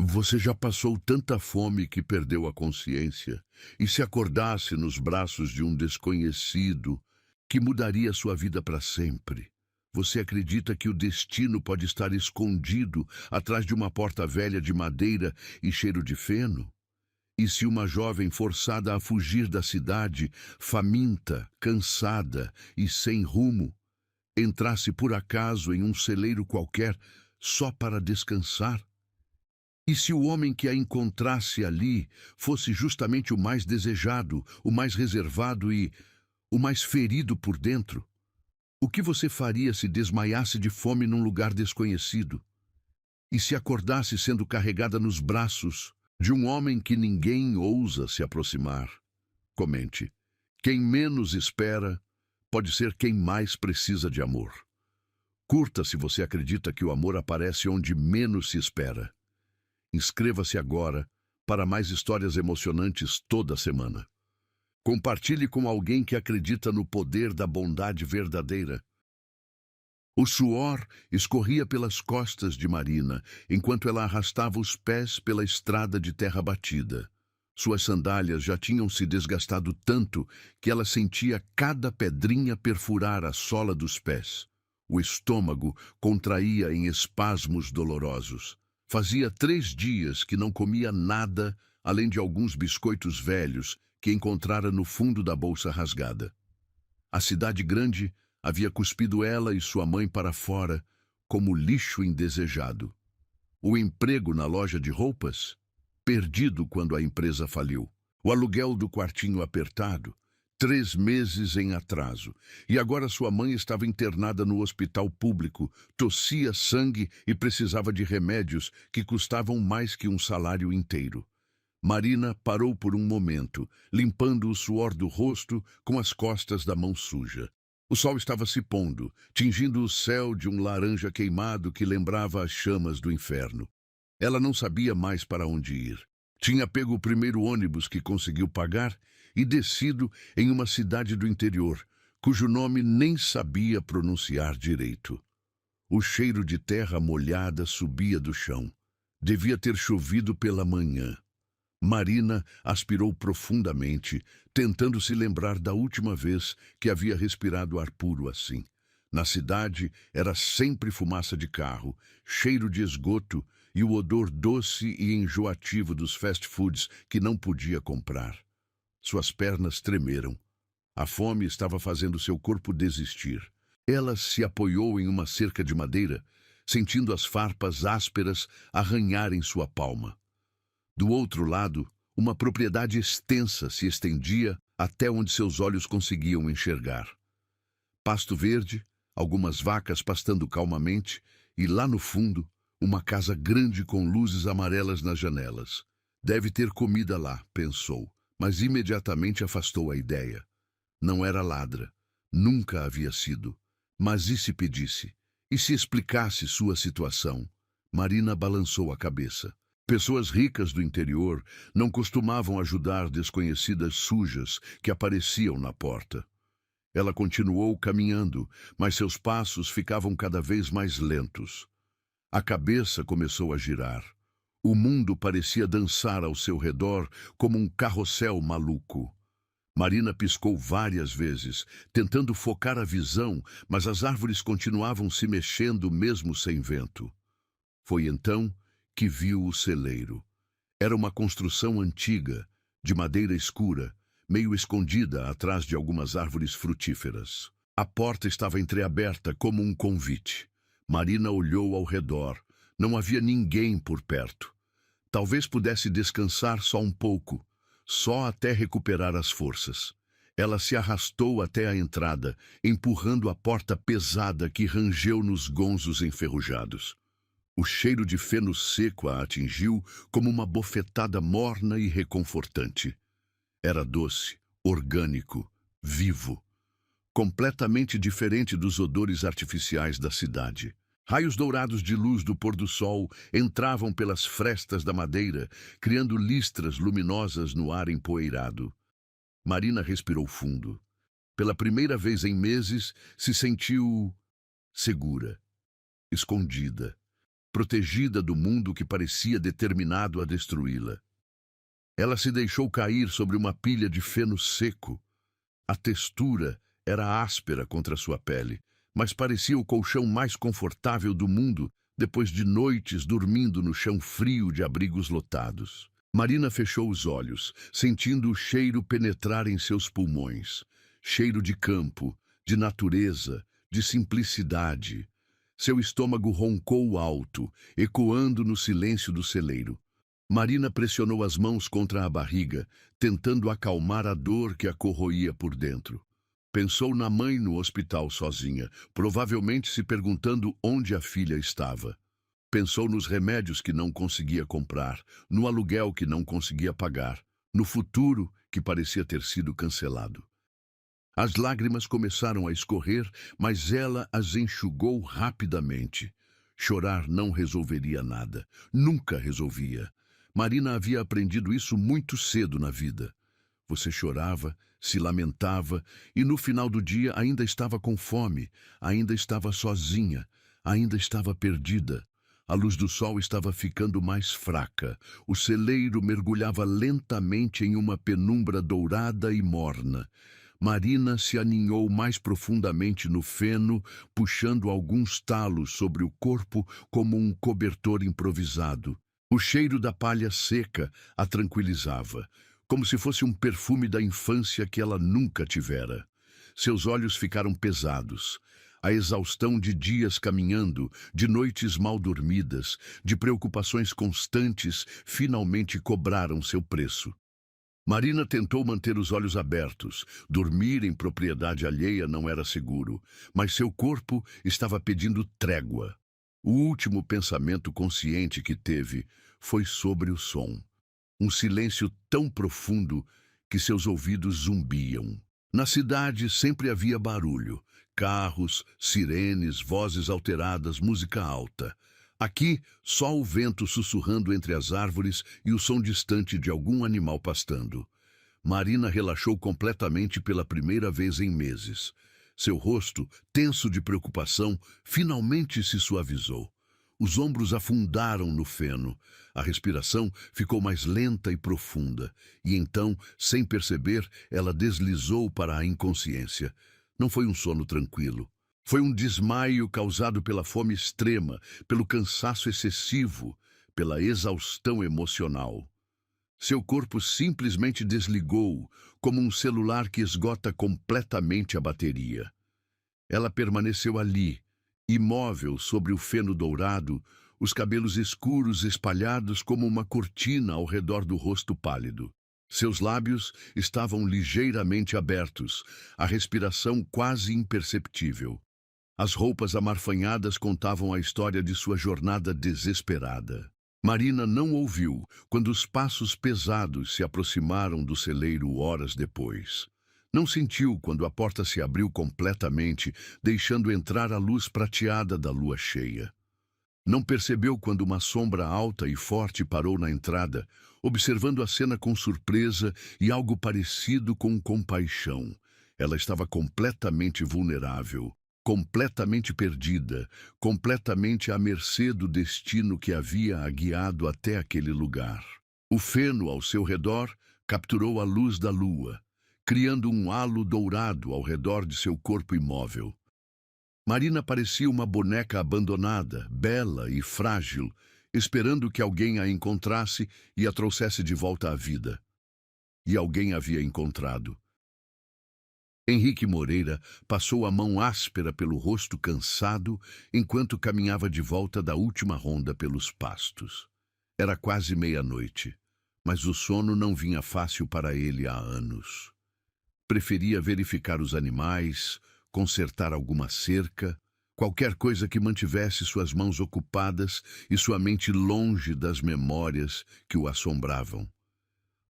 Você já passou tanta fome que perdeu a consciência? E se acordasse nos braços de um desconhecido que mudaria sua vida para sempre? Você acredita que o destino pode estar escondido atrás de uma porta velha de madeira e cheiro de feno? E se uma jovem forçada a fugir da cidade, faminta, cansada e sem rumo, entrasse por acaso em um celeiro qualquer só para descansar? E se o homem que a encontrasse ali fosse justamente o mais desejado, o mais reservado e o mais ferido por dentro? O que você faria se desmaiasse de fome num lugar desconhecido? E se acordasse sendo carregada nos braços de um homem que ninguém ousa se aproximar? Comente. Quem menos espera pode ser quem mais precisa de amor. Curta se você acredita que o amor aparece onde menos se espera. Inscreva-se agora para mais histórias emocionantes toda semana. Compartilhe com alguém que acredita no poder da bondade verdadeira. O suor escorria pelas costas de Marina, enquanto ela arrastava os pés pela estrada de terra batida. Suas sandálias já tinham se desgastado tanto que ela sentia cada pedrinha perfurar a sola dos pés. O estômago contraía em espasmos dolorosos. Fazia 3 dias que não comia nada, além de alguns biscoitos velhos que encontrara no fundo da bolsa rasgada. A cidade grande havia cuspido ela e sua mãe para fora, como lixo indesejado. O emprego na loja de roupas? Perdido quando a empresa faliu. O aluguel do quartinho apertado? 3 meses em atraso. E agora sua mãe estava internada no hospital público, tossia sangue e precisava de remédios que custavam mais que um salário inteiro. Marina parou por um momento, limpando o suor do rosto com as costas da mão suja. O sol estava se pondo, tingindo o céu de um laranja queimado que lembrava as chamas do inferno. Ela não sabia mais para onde ir. Tinha pego o primeiro ônibus que conseguiu pagar e descido em uma cidade do interior, cujo nome nem sabia pronunciar direito. O cheiro de terra molhada subia do chão. Devia ter chovido pela manhã. Marina aspirou profundamente, tentando se lembrar da última vez que havia respirado ar puro assim. Na cidade era sempre fumaça de carro, cheiro de esgoto e o odor doce e enjoativo dos fast foods que não podia comprar. Suas pernas tremeram. A fome estava fazendo seu corpo desistir. Ela se apoiou em uma cerca de madeira, sentindo as farpas ásperas arranharem sua palma. Do outro lado, uma propriedade extensa se estendia até onde seus olhos conseguiam enxergar. Pasto verde, algumas vacas pastando calmamente e, lá no fundo, uma casa grande com luzes amarelas nas janelas. Deve ter comida lá, pensou, mas imediatamente afastou a ideia. Não era ladra. Nunca havia sido. Mas e se pedisse? E se explicasse sua situação? Marina balançou a cabeça. Pessoas ricas do interior não costumavam ajudar desconhecidas sujas que apareciam na porta. Ela continuou caminhando, mas seus passos ficavam cada vez mais lentos. A cabeça começou a girar. O mundo parecia dançar ao seu redor como um carrossel maluco. Marina piscou várias vezes, tentando focar a visão, mas as árvores continuavam se mexendo mesmo sem vento. Foi então que viu o celeiro. Era uma construção antiga, de madeira escura, meio escondida atrás de algumas árvores frutíferas. A porta estava entreaberta como um convite. Marina olhou ao redor. Não havia ninguém por perto. Talvez pudesse descansar só um pouco, só até recuperar as forças. Ela se arrastou até a entrada, empurrando a porta pesada que rangeu nos gonzos enferrujados. O cheiro de feno seco a atingiu como uma bofetada morna e reconfortante. Era doce, orgânico, vivo, completamente diferente dos odores artificiais da cidade. Raios dourados de luz do pôr do sol entravam pelas frestas da madeira, criando listras luminosas no ar empoeirado. Marina respirou fundo. Pela primeira vez em meses, se sentiu segura, escondida. protegida do mundo que parecia determinado a destruí-la. Ela se deixou cair sobre uma pilha de feno seco. A textura era áspera contra sua pele, mas parecia o colchão mais confortável do mundo depois de noites dormindo no chão frio de abrigos lotados. Marina fechou os olhos, sentindo o cheiro penetrar em seus pulmões. Cheiro de campo, de natureza, de simplicidade. Seu estômago roncou alto, ecoando no silêncio do celeiro. Marina pressionou as mãos contra a barriga, tentando acalmar a dor que a corroía por dentro. Pensou na mãe no hospital sozinha, provavelmente se perguntando onde a filha estava. Pensou nos remédios que não conseguia comprar, no aluguel que não conseguia pagar, no futuro que parecia ter sido cancelado. As lágrimas começaram a escorrer, mas ela as enxugou rapidamente. Chorar não resolveria nada. Nunca resolvia. Marina havia aprendido isso muito cedo na vida. Você chorava, se lamentava e no final do dia ainda estava com fome, ainda estava sozinha, ainda estava perdida. A luz do sol estava ficando mais fraca. O celeiro mergulhava lentamente em uma penumbra dourada e morna. Marina se aninhou mais profundamente no feno, puxando alguns talos sobre o corpo como um cobertor improvisado. O cheiro da palha seca a tranquilizava, como se fosse um perfume da infância que ela nunca tivera. Seus olhos ficaram pesados. A exaustão de dias caminhando, de noites mal dormidas, de preocupações constantes, finalmente cobraram seu preço. Marina tentou manter os olhos abertos. Dormir em propriedade alheia não era seguro, mas seu corpo estava pedindo trégua. O último pensamento consciente que teve foi sobre o som. Um silêncio tão profundo que seus ouvidos zumbiam. Na cidade sempre havia barulho. Carros, sirenes, vozes alteradas, música alta. Aqui, só o vento sussurrando entre as árvores e o som distante de algum animal pastando. Marina relaxou completamente pela primeira vez em meses. Seu rosto, tenso de preocupação, finalmente se suavizou. Os ombros afundaram no feno. A respiração ficou mais lenta e profunda. E então, sem perceber, ela deslizou para a inconsciência. Não foi um sono tranquilo. Foi um desmaio causado pela fome extrema, pelo cansaço excessivo, pela exaustão emocional. Seu corpo simplesmente desligou, como um celular que esgota completamente a bateria. Ela permaneceu ali, imóvel sobre o feno dourado, os cabelos escuros espalhados como uma cortina ao redor do rosto pálido. Seus lábios estavam ligeiramente abertos, a respiração quase imperceptível. As roupas amarfanhadas contavam a história de sua jornada desesperada. Marina não ouviu quando os passos pesados se aproximaram do celeiro horas depois. Não sentiu quando a porta se abriu completamente, deixando entrar a luz prateada da lua cheia. Não percebeu quando uma sombra alta e forte parou na entrada, observando a cena com surpresa e algo parecido com compaixão. Ela estava completamente vulnerável, completamente perdida, completamente à mercê do destino que havia a guiado até aquele lugar. O feno ao seu redor capturou a luz da lua, criando um halo dourado ao redor de seu corpo imóvel. Marina parecia uma boneca abandonada, bela e frágil, esperando que alguém a encontrasse e a trouxesse de volta à vida. E alguém havia encontrado. Henrique Moreira passou a mão áspera pelo rosto cansado enquanto caminhava de volta da última ronda pelos pastos. Era quase meia-noite, mas o sono não vinha fácil para ele há anos. Preferia verificar os animais, consertar alguma cerca, qualquer coisa que mantivesse suas mãos ocupadas e sua mente longe das memórias que o assombravam.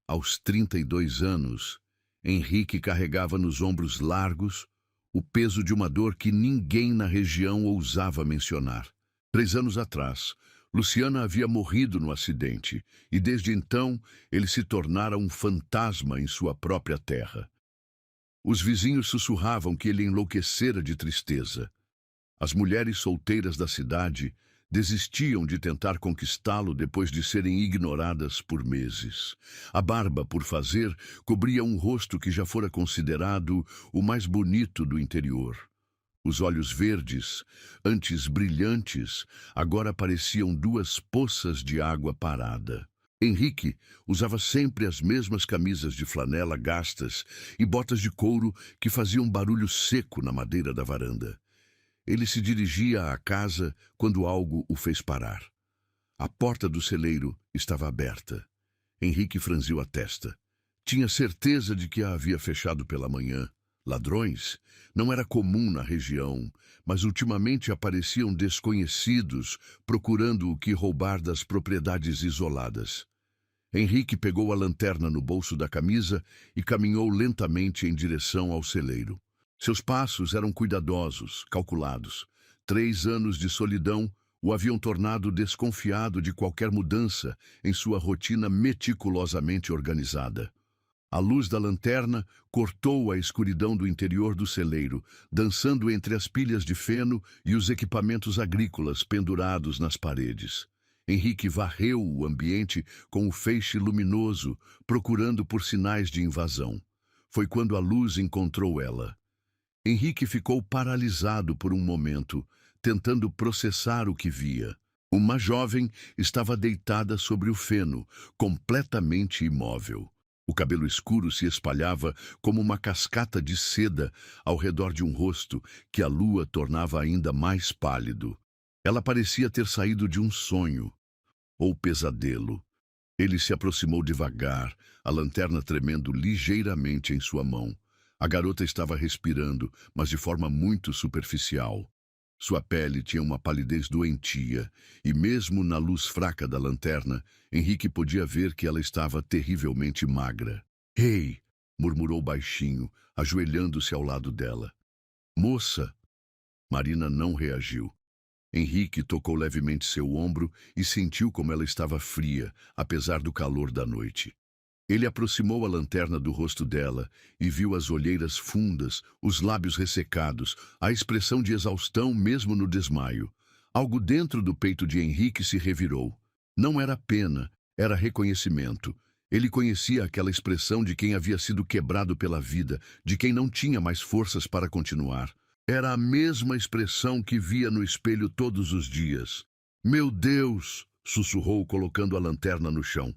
Aos 32 anos, Henrique carregava nos ombros largos o peso de uma dor que ninguém na região ousava mencionar. 3 anos atrás, Luciana havia morrido no acidente e desde então ele se tornara um fantasma em sua própria terra. Os vizinhos sussurravam que ele enlouquecera de tristeza. As mulheres solteiras da cidade Desistiam de tentar conquistá-lo depois de serem ignoradas por meses. A barba por fazer cobria um rosto que já fora considerado o mais bonito do interior. Os olhos verdes, antes brilhantes, agora pareciam duas poças de água parada. Henrique usava sempre as mesmas camisas de flanela gastas e botas de couro que faziam barulho seco na madeira da varanda. Ele se dirigia à casa quando algo o fez parar. A porta do celeiro estava aberta. Henrique franziu a testa. Tinha certeza de que a havia fechado pela manhã. Ladrões não era comum na região, mas ultimamente apareciam desconhecidos procurando o que roubar das propriedades isoladas. Henrique pegou a lanterna no bolso da camisa e caminhou lentamente em direção ao celeiro. Seus passos eram cuidadosos, calculados. 3 anos de solidão o haviam tornado desconfiado de qualquer mudança em sua rotina meticulosamente organizada. A luz da lanterna cortou a escuridão do interior do celeiro, dançando entre as pilhas de feno e os equipamentos agrícolas pendurados nas paredes. Henrique varreu o ambiente com o feixe luminoso, procurando por sinais de invasão. Foi quando a luz encontrou ela. Henrique ficou paralisado por um momento, tentando processar o que via. Uma jovem estava deitada sobre o feno, completamente imóvel. O cabelo escuro se espalhava como uma cascata de seda ao redor de um rosto que a lua tornava ainda mais pálido. Ela parecia ter saído de um sonho ou pesadelo. Ele se aproximou devagar, a lanterna tremendo ligeiramente em sua mão. A garota estava respirando, mas de forma muito superficial. Sua pele tinha uma palidez doentia, e mesmo na luz fraca da lanterna, Henrique podia ver que ela estava terrivelmente magra. "Ei!" murmurou baixinho, ajoelhando-se ao lado dela. "Moça!" Marina não reagiu. Henrique tocou levemente seu ombro e sentiu como ela estava fria, apesar do calor da noite. Ele aproximou a lanterna do rosto dela e viu as olheiras fundas, os lábios ressecados, a expressão de exaustão mesmo no desmaio. Algo dentro do peito de Henrique se revirou. Não era pena, era reconhecimento. Ele conhecia aquela expressão de quem havia sido quebrado pela vida, de quem não tinha mais forças para continuar. Era a mesma expressão que via no espelho todos os dias. "Meu Deus!" sussurrou, colocando a lanterna no chão.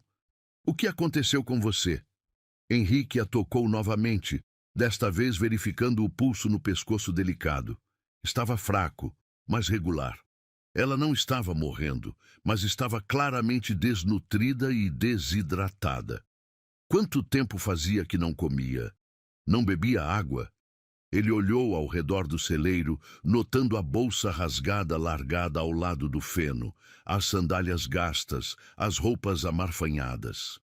"O que aconteceu com você?" Henrique a tocou novamente, desta vez verificando o pulso no pescoço delicado. Estava fraco, mas regular. Ela não estava morrendo, mas estava claramente desnutrida e desidratada. Quanto tempo fazia que não comia? Não bebia água? Ele olhou ao redor do celeiro, notando a bolsa rasgada largada ao lado do feno, as sandálias gastas, as roupas amarfanhadas.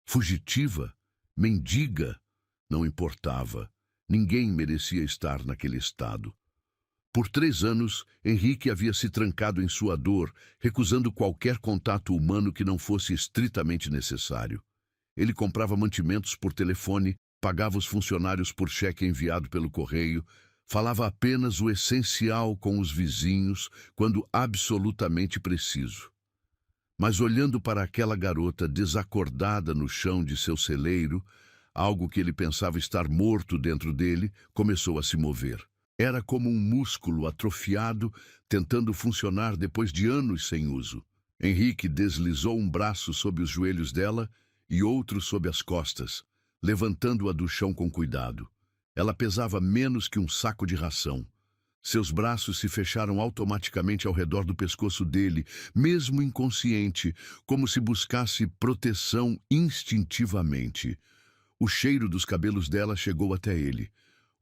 Fugitiva? Mendiga? Não importava. Ninguém merecia estar naquele estado. Por 3 anos, Henrique havia se trancado em sua dor, recusando qualquer contato humano que não fosse estritamente necessário. Ele comprava mantimentos por telefone, pagava os funcionários por cheque enviado pelo correio, falava apenas o essencial com os vizinhos quando absolutamente preciso. Mas olhando para aquela garota desacordada no chão de seu celeiro, algo que ele pensava estar morto dentro dele começou a se mover. Era como um músculo atrofiado tentando funcionar depois de anos sem uso. Henrique deslizou um braço sob os joelhos dela e outro sob as costas, levantando-a do chão com cuidado. Ela pesava menos que um saco de ração. Seus braços se fecharam automaticamente ao redor do pescoço dele, mesmo inconsciente, como se buscasse proteção instintivamente. O cheiro dos cabelos dela chegou até ele.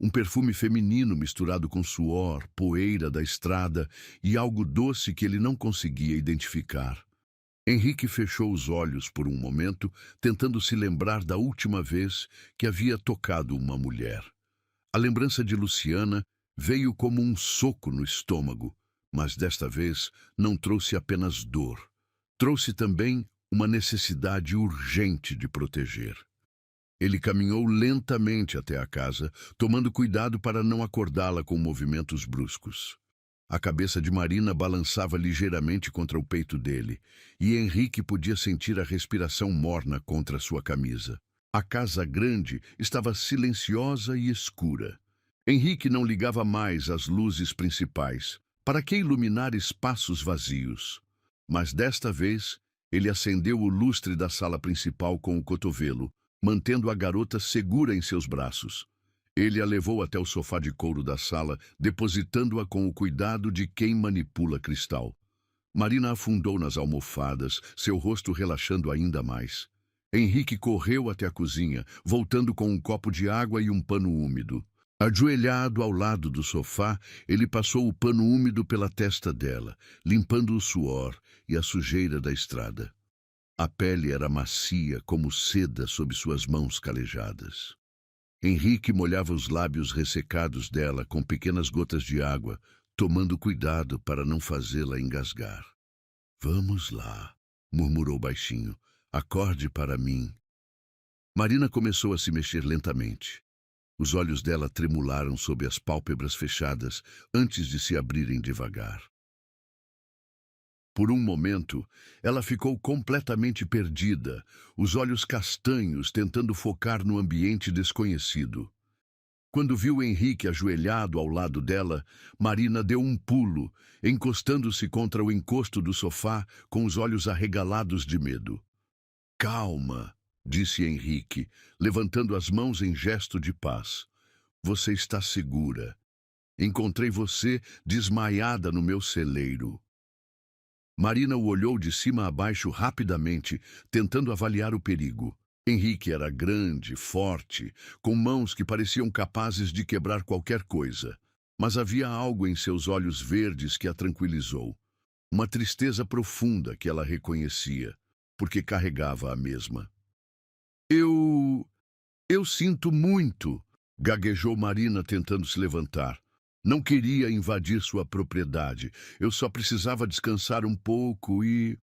Um perfume feminino misturado com suor, poeira da estrada e algo doce que ele não conseguia identificar. Henrique fechou os olhos por um momento, tentando se lembrar da última vez que havia tocado uma mulher. A lembrança de Luciana veio como um soco no estômago, mas desta vez não trouxe apenas dor. Trouxe também uma necessidade urgente de proteger. Ele caminhou lentamente até a casa, tomando cuidado para não acordá-la com movimentos bruscos. A cabeça de Marina balançava ligeiramente contra o peito dele, e Henrique podia sentir a respiração morna contra sua camisa. A casa grande estava silenciosa e escura. Henrique não ligava mais as luzes principais. Para que iluminar espaços vazios? Mas desta vez, ele acendeu o lustre da sala principal com o cotovelo, mantendo a garota segura em seus braços. Ele a levou até o sofá de couro da sala, depositando-a com o cuidado de quem manipula cristal. Marina afundou nas almofadas, seu rosto relaxando ainda mais. Henrique correu até a cozinha, voltando com um copo de água e um pano úmido. Ajoelhado ao lado do sofá, ele passou o pano úmido pela testa dela, limpando o suor e a sujeira da estrada. A pele era macia como seda sob suas mãos calejadas. Henrique molhava os lábios ressecados dela com pequenas gotas de água, tomando cuidado para não fazê-la engasgar. "Vamos lá", murmurou baixinho. "Acorde para mim." Marina começou a se mexer lentamente. Os olhos dela tremularam sob as pálpebras fechadas antes de se abrirem devagar. Por um momento, ela ficou completamente perdida, os olhos castanhos tentando focar no ambiente desconhecido. Quando viu Henrique ajoelhado ao lado dela, Marina deu um pulo, encostando-se contra o encosto do sofá com os olhos arregalados de medo. "Calma", disse Henrique, levantando as mãos em gesto de paz. "Você está segura. Encontrei você desmaiada no meu celeiro." Marina o olhou de cima a baixo rapidamente, tentando avaliar o perigo. Henrique era grande, forte, com mãos que pareciam capazes de quebrar qualquer coisa. Mas havia algo em seus olhos verdes que a tranquilizou. Uma tristeza profunda que ela reconhecia, porque carregava a mesma. Eu sinto muito", gaguejou Marina tentando se levantar. "Não queria invadir sua propriedade. Eu só precisava descansar um pouco e..."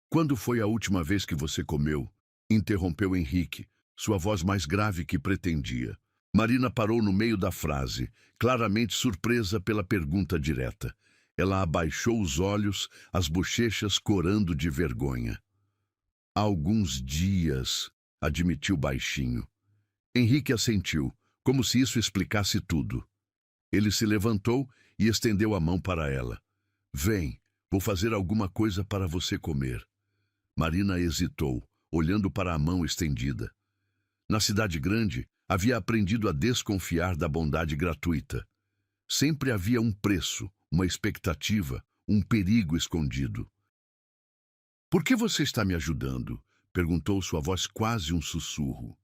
"Quando foi a última vez que você comeu?" interrompeu Henrique, sua voz mais grave que pretendia. Marina parou no meio da frase, claramente surpresa pela pergunta direta. Ela abaixou os olhos, as bochechas corando de vergonha. "Há alguns dias", admitiu baixinho. Henrique assentiu, como se isso explicasse tudo. Ele se levantou e estendeu a mão para ela. "Vem, vou fazer alguma coisa para você comer." Marina hesitou, olhando para a mão estendida. Na cidade grande, havia aprendido a desconfiar da bondade gratuita. Sempre havia um preço, uma expectativa, um perigo escondido. "Por que você está me ajudando?" perguntou sua voz quase um sussurro.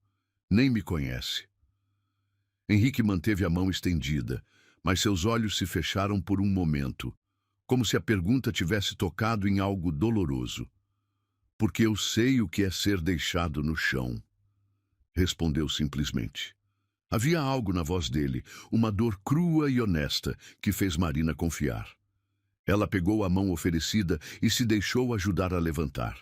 "Nem me conhece." Henrique manteve a mão estendida, mas seus olhos se fecharam por um momento, como se a pergunta tivesse tocado em algo doloroso. "Porque eu sei o que é ser deixado no chão", respondeu simplesmente. Havia algo na voz dele, uma dor crua e honesta, que fez Marina confiar. Ela pegou a mão oferecida e se deixou ajudar a levantar.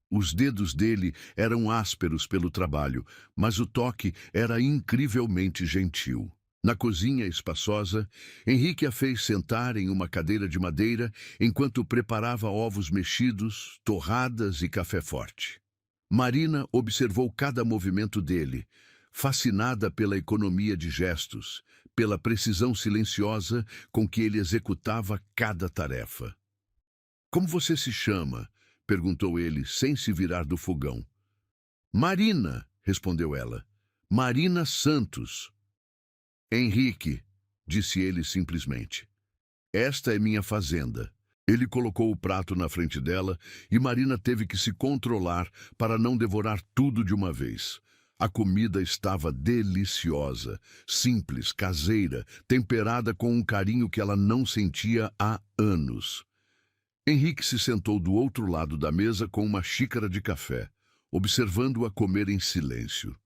Os dedos dele eram ásperos pelo trabalho, mas o toque era incrivelmente gentil. Na cozinha espaçosa, Henrique a fez sentar em uma cadeira de madeira enquanto preparava ovos mexidos, torradas e café forte. Marina observou cada movimento dele, fascinada pela economia de gestos, pela precisão silenciosa com que ele executava cada tarefa. "Como você se chama?" perguntou ele, sem se virar do fogão. "Marina", respondeu ela. "Marina Santos." "Henrique", disse ele simplesmente. "Esta é minha fazenda." Ele colocou o prato na frente dela e Marina teve que se controlar para não devorar tudo de uma vez. A comida estava deliciosa, simples, caseira, temperada com um carinho que ela não sentia há anos. Henrique se sentou do outro lado da mesa com uma xícara de café, observando-a comer em silêncio.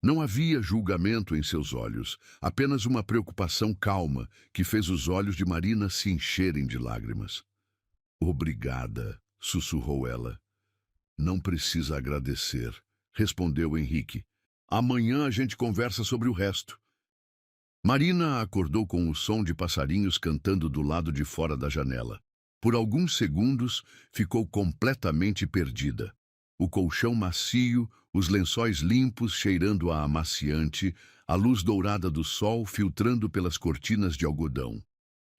Não havia julgamento em seus olhos, apenas uma preocupação calma que fez os olhos de Marina se encherem de lágrimas. "Obrigada", sussurrou ela. "Não precisa agradecer", respondeu Henrique. "Amanhã a gente conversa sobre o resto." Marina acordou com o som de passarinhos cantando do lado de fora da janela. Por alguns segundos, ficou completamente perdida. O colchão macio, os lençóis limpos cheirando a amaciante, a luz dourada do sol filtrando pelas cortinas de algodão.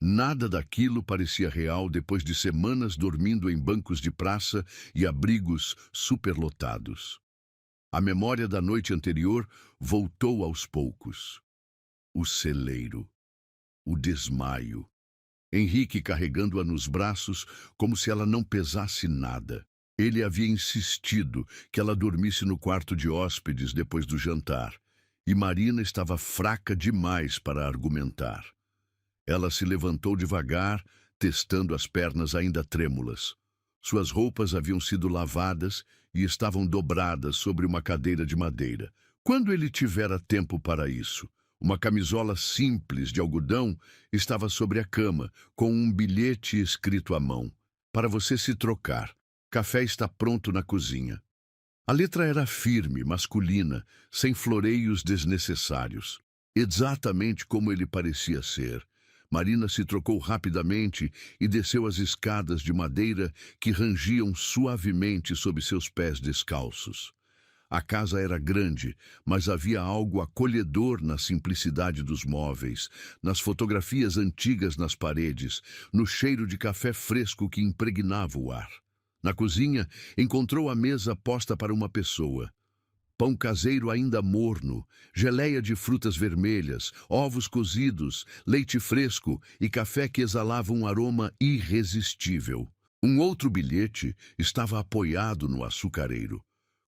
Nada daquilo parecia real depois de semanas dormindo em bancos de praça e abrigos superlotados. A memória da noite anterior voltou aos poucos. O celeiro, o desmaio. Henrique carregando-a nos braços como se ela não pesasse nada. Ele havia insistido que ela dormisse no quarto de hóspedes depois do jantar, e Marina estava fraca demais para argumentar. Ela se levantou devagar, testando as pernas ainda trêmulas. Suas roupas haviam sido lavadas e estavam dobradas sobre uma cadeira de madeira. Quando ele tivera tempo para isso? Uma camisola simples de algodão estava sobre a cama, com um bilhete escrito à mão. Para você se trocar. Café está pronto na cozinha. A letra era firme, masculina, sem floreios desnecessários. Exatamente como ele parecia ser. Marina se trocou rapidamente e desceu as escadas de madeira que rangiam suavemente sob seus pés descalços. A casa era grande, mas havia algo acolhedor na simplicidade dos móveis, nas fotografias antigas nas paredes, no cheiro de café fresco que impregnava o ar. Na cozinha, encontrou a mesa posta para uma pessoa. Pão caseiro ainda morno, geleia de frutas vermelhas, ovos cozidos, leite fresco e café que exalava um aroma irresistível. Um outro bilhete estava apoiado no açucareiro.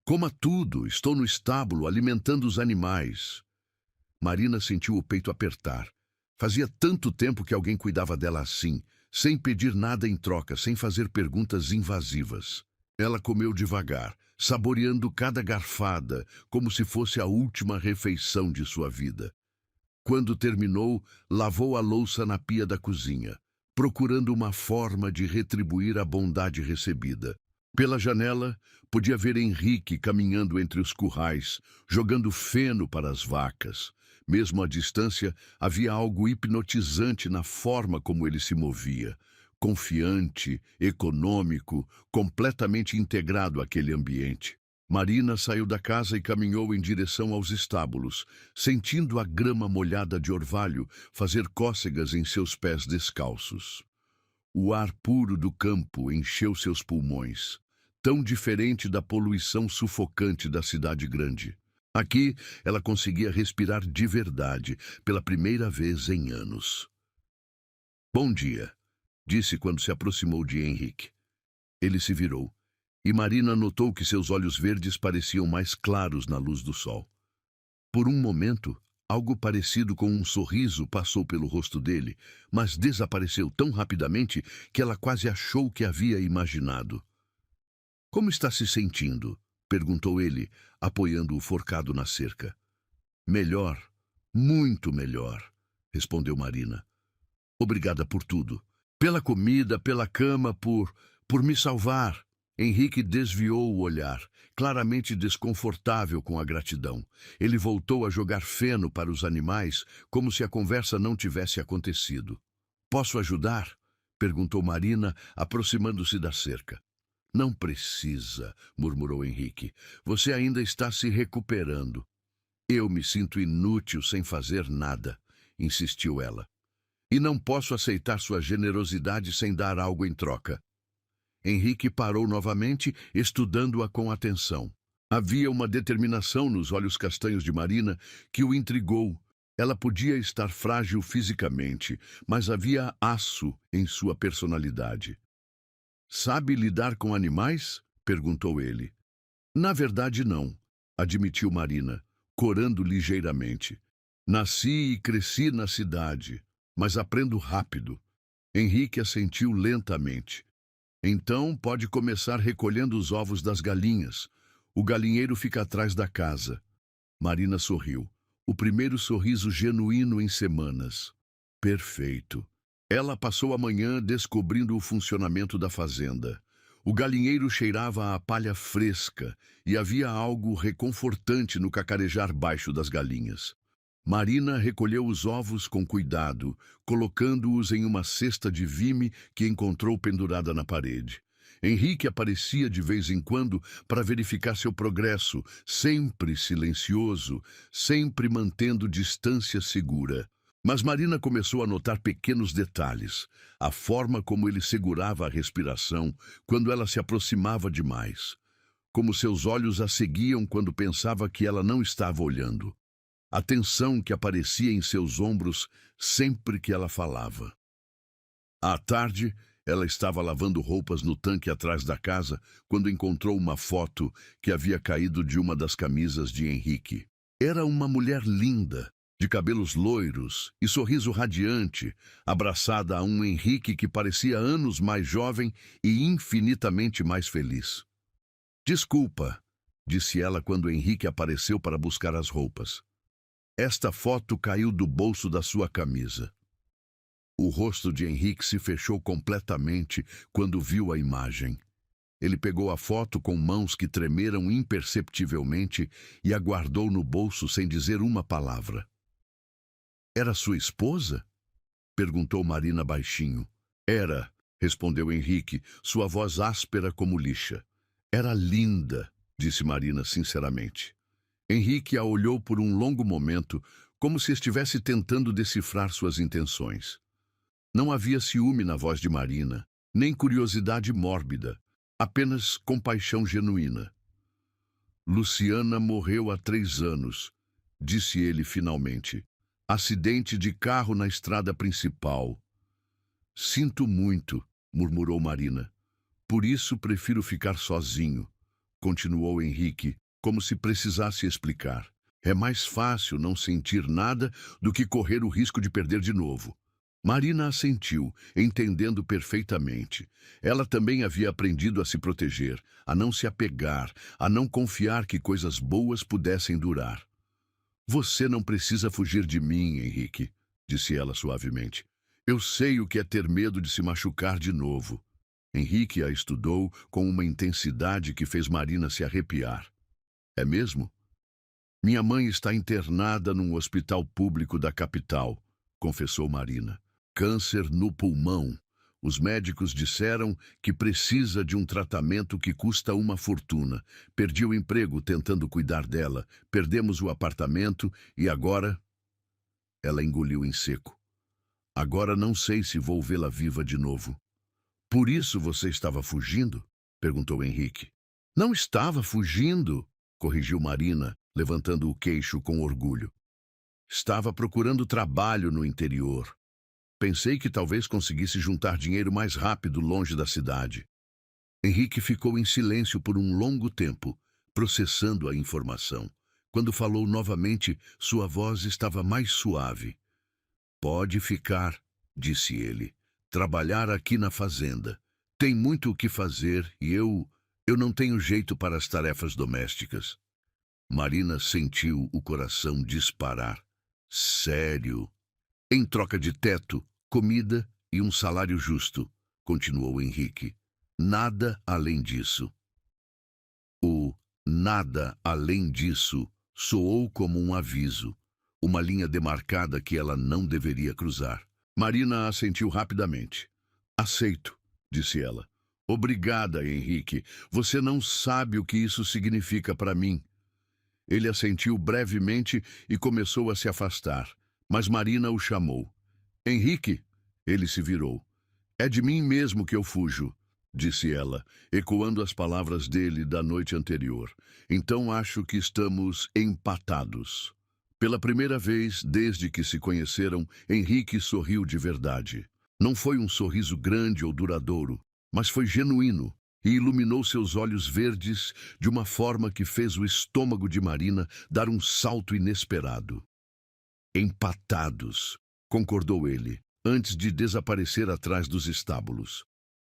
Coma tudo, estou no estábulo alimentando os animais. Marina sentiu o peito apertar. Fazia tanto tempo que alguém cuidava dela assim, sem pedir nada em troca, sem fazer perguntas invasivas. Ela comeu devagar, saboreando cada garfada, como se fosse a última refeição de sua vida. Quando terminou, lavou a louça na pia da cozinha, procurando uma forma de retribuir a bondade recebida. Pela janela, podia ver Henrique caminhando entre os currais, jogando feno para as vacas. Mesmo à distância, havia algo hipnotizante na forma como ele se movia. Confiante, econômico, completamente integrado àquele ambiente. Marina saiu da casa e caminhou em direção aos estábulos, sentindo a grama molhada de orvalho fazer cócegas em seus pés descalços. O ar puro do campo encheu seus pulmões, tão diferente da poluição sufocante da cidade grande. Aqui, ela conseguia respirar de verdade, pela primeira vez em anos. "Bom dia", disse quando se aproximou de Henrique. Ele se virou, e Marina notou que seus olhos verdes pareciam mais claros na luz do sol. Por um momento, algo parecido com um sorriso passou pelo rosto dele, mas desapareceu tão rapidamente que ela quase achou que havia imaginado. "Como está se sentindo?", perguntou ele, apoiando o forcado na cerca. "Melhor, muito melhor", respondeu Marina. "Obrigada por tudo. Pela comida, pela cama, por me salvar." Henrique desviou o olhar, claramente desconfortável com a gratidão. Ele voltou a jogar feno para os animais, como se a conversa não tivesse acontecido. "Posso ajudar?", perguntou Marina, aproximando-se da cerca. "Não precisa", murmurou Henrique. "Você ainda está se recuperando." "Eu me sinto inútil sem fazer nada", insistiu ela. "E não posso aceitar sua generosidade sem dar algo em troca." Henrique parou novamente, estudando-a com atenção. Havia uma determinação nos olhos castanhos de Marina que o intrigou. Ela podia estar frágil fisicamente, mas havia aço em sua personalidade. "Sabe lidar com animais?", perguntou ele. "Na verdade, não", admitiu Marina, corando ligeiramente. "Nasci e cresci na cidade, mas aprendo rápido." Henrique assentiu lentamente. "Então pode começar recolhendo os ovos das galinhas. O galinheiro fica atrás da casa." Marina sorriu. O primeiro sorriso genuíno em semanas. Perfeito. Ela passou a manhã descobrindo o funcionamento da fazenda. O galinheiro cheirava a palha fresca e havia algo reconfortante no cacarejar baixo das galinhas. Marina recolheu os ovos com cuidado, colocando-os em uma cesta de vime que encontrou pendurada na parede. Henrique aparecia de vez em quando para verificar seu progresso, sempre silencioso, sempre mantendo distância segura. Mas Marina começou a notar pequenos detalhes, a forma como ele segurava a respiração quando ela se aproximava demais, como seus olhos a seguiam quando pensava que ela não estava olhando, a tensão que aparecia em seus ombros sempre que ela falava. À tarde, ela estava lavando roupas no tanque atrás da casa quando encontrou uma foto que havia caído de uma das camisas de Henrique. Era uma mulher linda, de cabelos loiros e sorriso radiante, abraçada a um Henrique que parecia anos mais jovem e infinitamente mais feliz. "Desculpa", disse ela quando Henrique apareceu para buscar as roupas. "Esta foto caiu do bolso da sua camisa." O rosto de Henrique se fechou completamente quando viu a imagem. Ele pegou a foto com mãos que tremeram imperceptivelmente e a guardou no bolso sem dizer uma palavra. "Era sua esposa?" perguntou Marina baixinho. "Era", respondeu Henrique, sua voz áspera como lixa. "Era linda", disse Marina sinceramente. Henrique a olhou por um longo momento, como se estivesse tentando decifrar suas intenções. Não havia ciúme na voz de Marina, nem curiosidade mórbida, apenas compaixão genuína. "Luciana morreu há 3 anos", disse ele finalmente. "Acidente de carro na estrada principal." "Sinto muito", murmurou Marina. "Por isso prefiro ficar sozinho", continuou Henrique, como se precisasse explicar. "É mais fácil não sentir nada do que correr o risco de perder de novo." Marina assentiu, entendendo perfeitamente. Ela também havia aprendido a se proteger, a não se apegar, a não confiar que coisas boas pudessem durar. "Você não precisa fugir de mim, Henrique", disse ela suavemente. "Eu sei o que é ter medo de se machucar de novo." Henrique a estudou com uma intensidade que fez Marina se arrepiar. "É mesmo? Minha mãe está internada num hospital público da capital", confessou Marina. "Câncer no pulmão. Os médicos disseram que precisa de um tratamento que custa uma fortuna. Perdi o emprego tentando cuidar dela, perdemos o apartamento e agora..." Ela engoliu em seco. "Agora não sei se vou vê-la viva de novo." "Por isso você estava fugindo?" perguntou Henrique. "Não estava fugindo", corrigiu Marina, levantando o queixo com orgulho. "Estava procurando trabalho no interior. Pensei que talvez conseguisse juntar dinheiro mais rápido longe da cidade." Henrique ficou em silêncio por um longo tempo, processando a informação. Quando falou novamente, sua voz estava mais suave. "Pode ficar", disse ele. "Trabalhar aqui na fazenda. Tem muito o que fazer e eu não tenho jeito para as tarefas domésticas." Marina sentiu o coração disparar. "Sério?" "Em troca de teto, comida e um salário justo", continuou Henrique. "Nada além disso." O "nada além disso" soou como um aviso, uma linha demarcada que ela não deveria cruzar. Marina assentiu rapidamente. "Aceito", disse ela. "Obrigada, Henrique. Você não sabe o que isso significa para mim." Ele assentiu brevemente e começou a se afastar, mas Marina o chamou. "Henrique!" Ele se virou. "É de mim mesmo que eu fujo", disse ela, ecoando as palavras dele da noite anterior. "Então acho que estamos empatados." Pela primeira vez desde que se conheceram, Henrique sorriu de verdade. Não foi um sorriso grande ou duradouro, mas foi genuíno e iluminou seus olhos verdes de uma forma que fez o estômago de Marina dar um salto inesperado. "Empatados", concordou ele, antes de desaparecer atrás dos estábulos.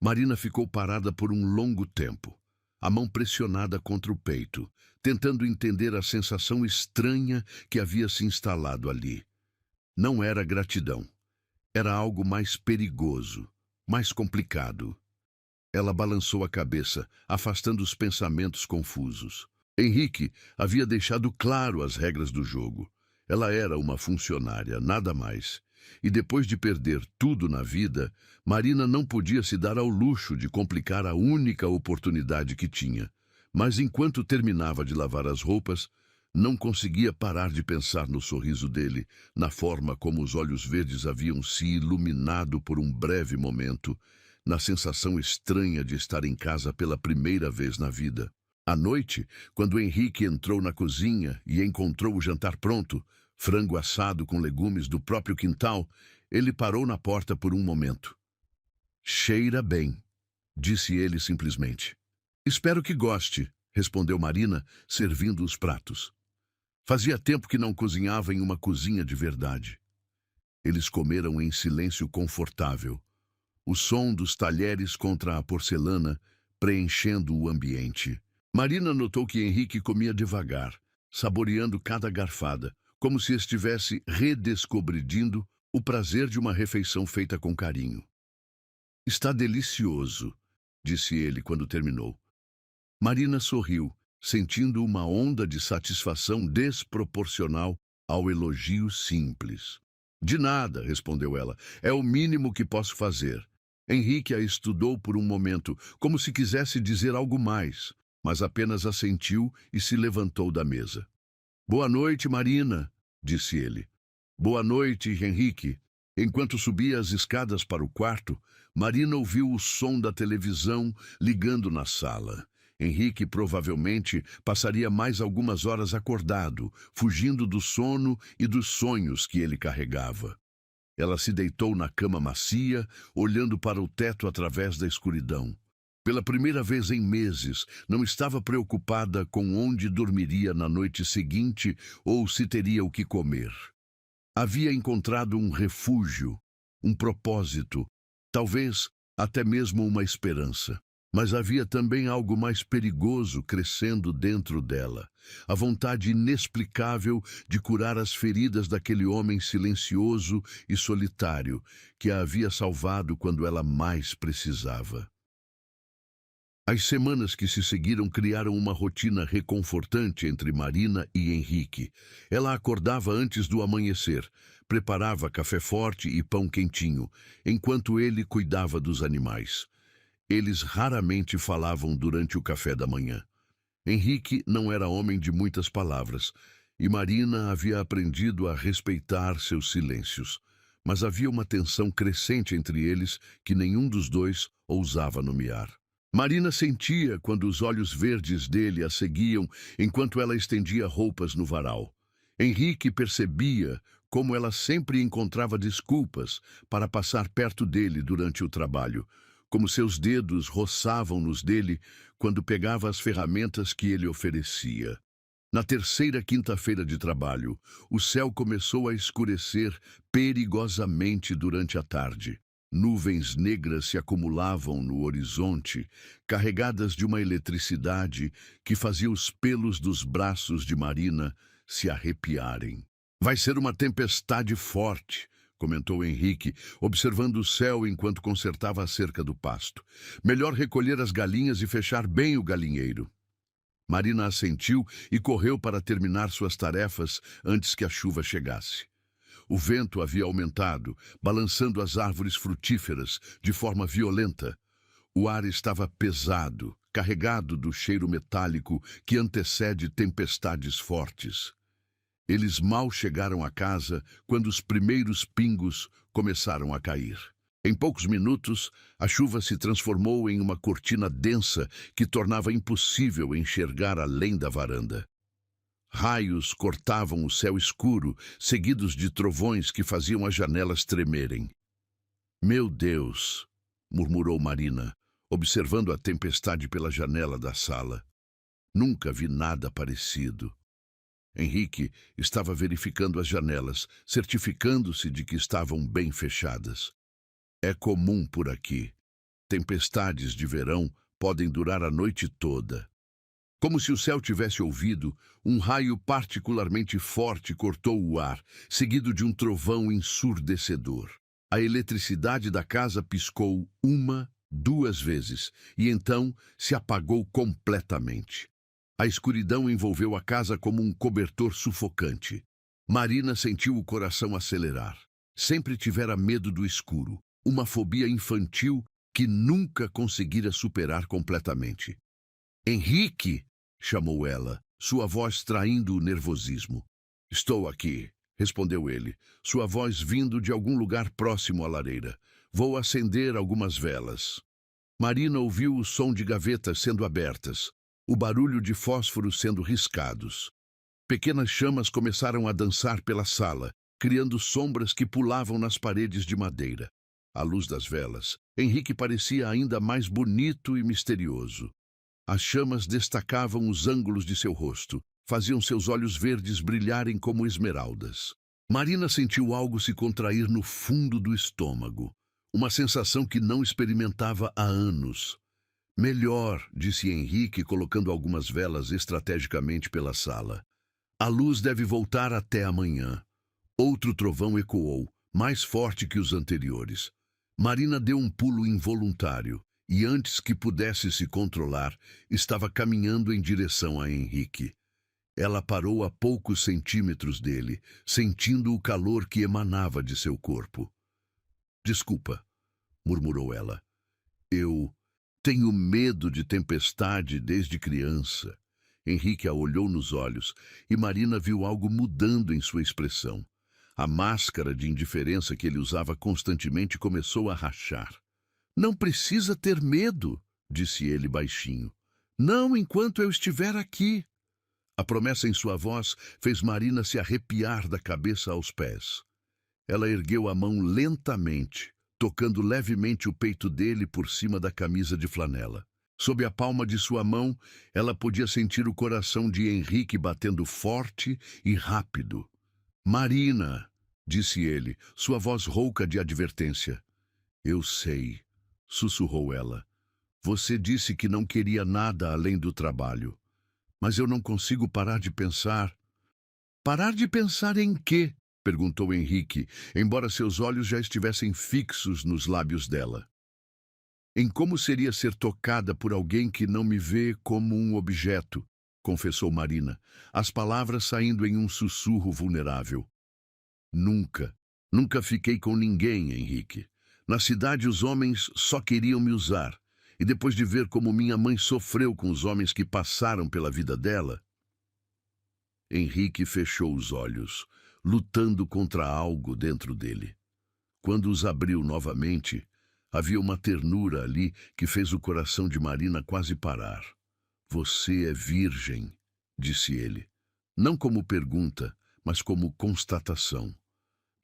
Marina ficou parada por um longo tempo, a mão pressionada contra o peito, tentando entender a sensação estranha que havia se instalado ali. Não era gratidão. Era algo mais perigoso, mais complicado. Ela balançou a cabeça, afastando os pensamentos confusos. Henrique havia deixado claro as regras do jogo. Ela era uma funcionária, nada mais. E depois de perder tudo na vida, Marina não podia se dar ao luxo de complicar a única oportunidade que tinha. Mas enquanto terminava de lavar as roupas, não conseguia parar de pensar no sorriso dele, na forma como os olhos verdes haviam se iluminado por um breve momento, na sensação estranha de estar em casa pela primeira vez na vida. À noite, quando Henrique entrou na cozinha e encontrou o jantar pronto, frango assado com legumes do próprio quintal, ele parou na porta por um momento. "Cheira bem", disse ele simplesmente. "Espero que goste", respondeu Marina, servindo os pratos. Fazia tempo que não cozinhava em uma cozinha de verdade. Eles comeram em silêncio confortável, o som dos talheres contra a porcelana preenchendo o ambiente. Marina notou que Henrique comia devagar, saboreando cada garfada, como se estivesse redescobrindo o prazer de uma refeição feita com carinho. "Está delicioso", disse ele quando terminou. Marina sorriu, sentindo uma onda de satisfação desproporcional ao elogio simples. "De nada", respondeu ela. "É o mínimo que posso fazer." Henrique a estudou por um momento, como se quisesse dizer algo mais, mas apenas assentiu e se levantou da mesa. "Boa noite, Marina", disse ele. "Boa noite, Henrique." Enquanto subia as escadas para o quarto, Marina ouviu o som da televisão ligando na sala. Henrique provavelmente passaria mais algumas horas acordado, fugindo do sono e dos sonhos que ele carregava. Ela se deitou na cama macia, olhando para o teto através da escuridão. Pela primeira vez em meses, não estava preocupada com onde dormiria na noite seguinte ou se teria o que comer. Havia encontrado um refúgio, um propósito, talvez até mesmo uma esperança. Mas havia também algo mais perigoso crescendo dentro dela, a vontade inexplicável de curar as feridas daquele homem silencioso e solitário que a havia salvado quando ela mais precisava. As semanas que se seguiram criaram uma rotina reconfortante entre Marina e Henrique. Ela acordava antes do amanhecer, preparava café forte e pão quentinho, enquanto ele cuidava dos animais. Eles raramente falavam durante o café da manhã. Henrique não era homem de muitas palavras, e Marina havia aprendido a respeitar seus silêncios. Mas havia uma tensão crescente entre eles que nenhum dos dois ousava nomear. Marina sentia quando os olhos verdes dele a seguiam enquanto ela estendia roupas no varal. Henrique percebia como ela sempre encontrava desculpas para passar perto dele durante o trabalho, como seus dedos roçavam nos dele quando pegava as ferramentas que ele oferecia. Na terceira quinta-feira de trabalho, o céu começou a escurecer perigosamente durante a tarde. Nuvens negras se acumulavam no horizonte, carregadas de uma eletricidade que fazia os pelos dos braços de Marina se arrepiarem. "Vai ser uma tempestade forte", comentou Henrique, observando o céu enquanto consertava a cerca do pasto. "Melhor recolher as galinhas e fechar bem o galinheiro." Marina assentiu e correu para terminar suas tarefas antes que a chuva chegasse. O vento havia aumentado, balançando as árvores frutíferas de forma violenta. O ar estava pesado, carregado do cheiro metálico que antecede tempestades fortes. Eles mal chegaram à casa quando os primeiros pingos começaram a cair. Em poucos minutos, a chuva se transformou em uma cortina densa que tornava impossível enxergar além da varanda. Raios cortavam o céu escuro, seguidos de trovões que faziam as janelas tremerem. "Meu Deus", murmurou Marina, observando a tempestade pela janela da sala. "Nunca vi nada parecido." Henrique estava verificando as janelas, certificando-se de que estavam bem fechadas. "É comum por aqui. Tempestades de verão podem durar a noite toda." Como se o céu tivesse ouvido, um raio particularmente forte cortou o ar, seguido de um trovão ensurdecedor. A eletricidade da casa piscou uma, duas vezes, e então se apagou completamente. A escuridão envolveu a casa como um cobertor sufocante. Marina sentiu o coração acelerar. Sempre tivera medo do escuro, uma fobia infantil que nunca conseguira superar completamente. Henrique, chamou ela, sua voz traindo o nervosismo. Estou aqui, respondeu ele, sua voz vindo de algum lugar próximo à lareira. Vou acender algumas velas. Marina ouviu o som de gavetas sendo abertas, o barulho de fósforos sendo riscados. Pequenas chamas começaram a dançar pela sala, criando sombras que pulavam nas paredes de madeira. À luz das velas, Henrique parecia ainda mais bonito e misterioso. As chamas destacavam os ângulos de seu rosto, faziam seus olhos verdes brilharem como esmeraldas. Marina sentiu algo se contrair no fundo do estômago, uma sensação que não experimentava há anos. Melhor, disse Henrique, colocando algumas velas estrategicamente pela sala. A luz deve voltar até amanhã. Outro trovão ecoou, mais forte que os anteriores. Marina deu um pulo involuntário e, antes que pudesse se controlar, estava caminhando em direção a Henrique. Ela parou a poucos centímetros dele, sentindo o calor que emanava de seu corpo. Desculpa, murmurou ela. Eu tenho medo de tempestade desde criança. Henrique a olhou nos olhos e Marina viu algo mudando em sua expressão. A máscara de indiferença que ele usava constantemente começou a rachar. Não precisa ter medo, disse ele baixinho. Não enquanto eu estiver aqui. A promessa em sua voz fez Marina se arrepiar da cabeça aos pés. Ela ergueu a mão lentamente, tocando levemente o peito dele por cima da camisa de flanela. Sob a palma de sua mão, ela podia sentir o coração de Henrique batendo forte e rápido. Marina, disse ele, sua voz rouca de advertência. Eu sei, sussurrou ela. Você disse que não queria nada além do trabalho. Mas eu não consigo parar de pensar. Parar de pensar em quê? Perguntou Henrique, embora seus olhos já estivessem fixos nos lábios dela. Em como seria ser tocada por alguém que não me vê como um objeto, confessou Marina, as palavras saindo em um sussurro vulnerável. Nunca fiquei com ninguém, Henrique. Na cidade os homens só queriam me usar, e depois de ver como minha mãe sofreu com os homens que passaram pela vida dela... Henrique fechou os olhos, lutando contra algo dentro dele. Quando os abriu novamente, havia uma ternura ali que fez o coração de Marina quase parar. Você é virgem, disse ele. Não como pergunta, mas como constatação.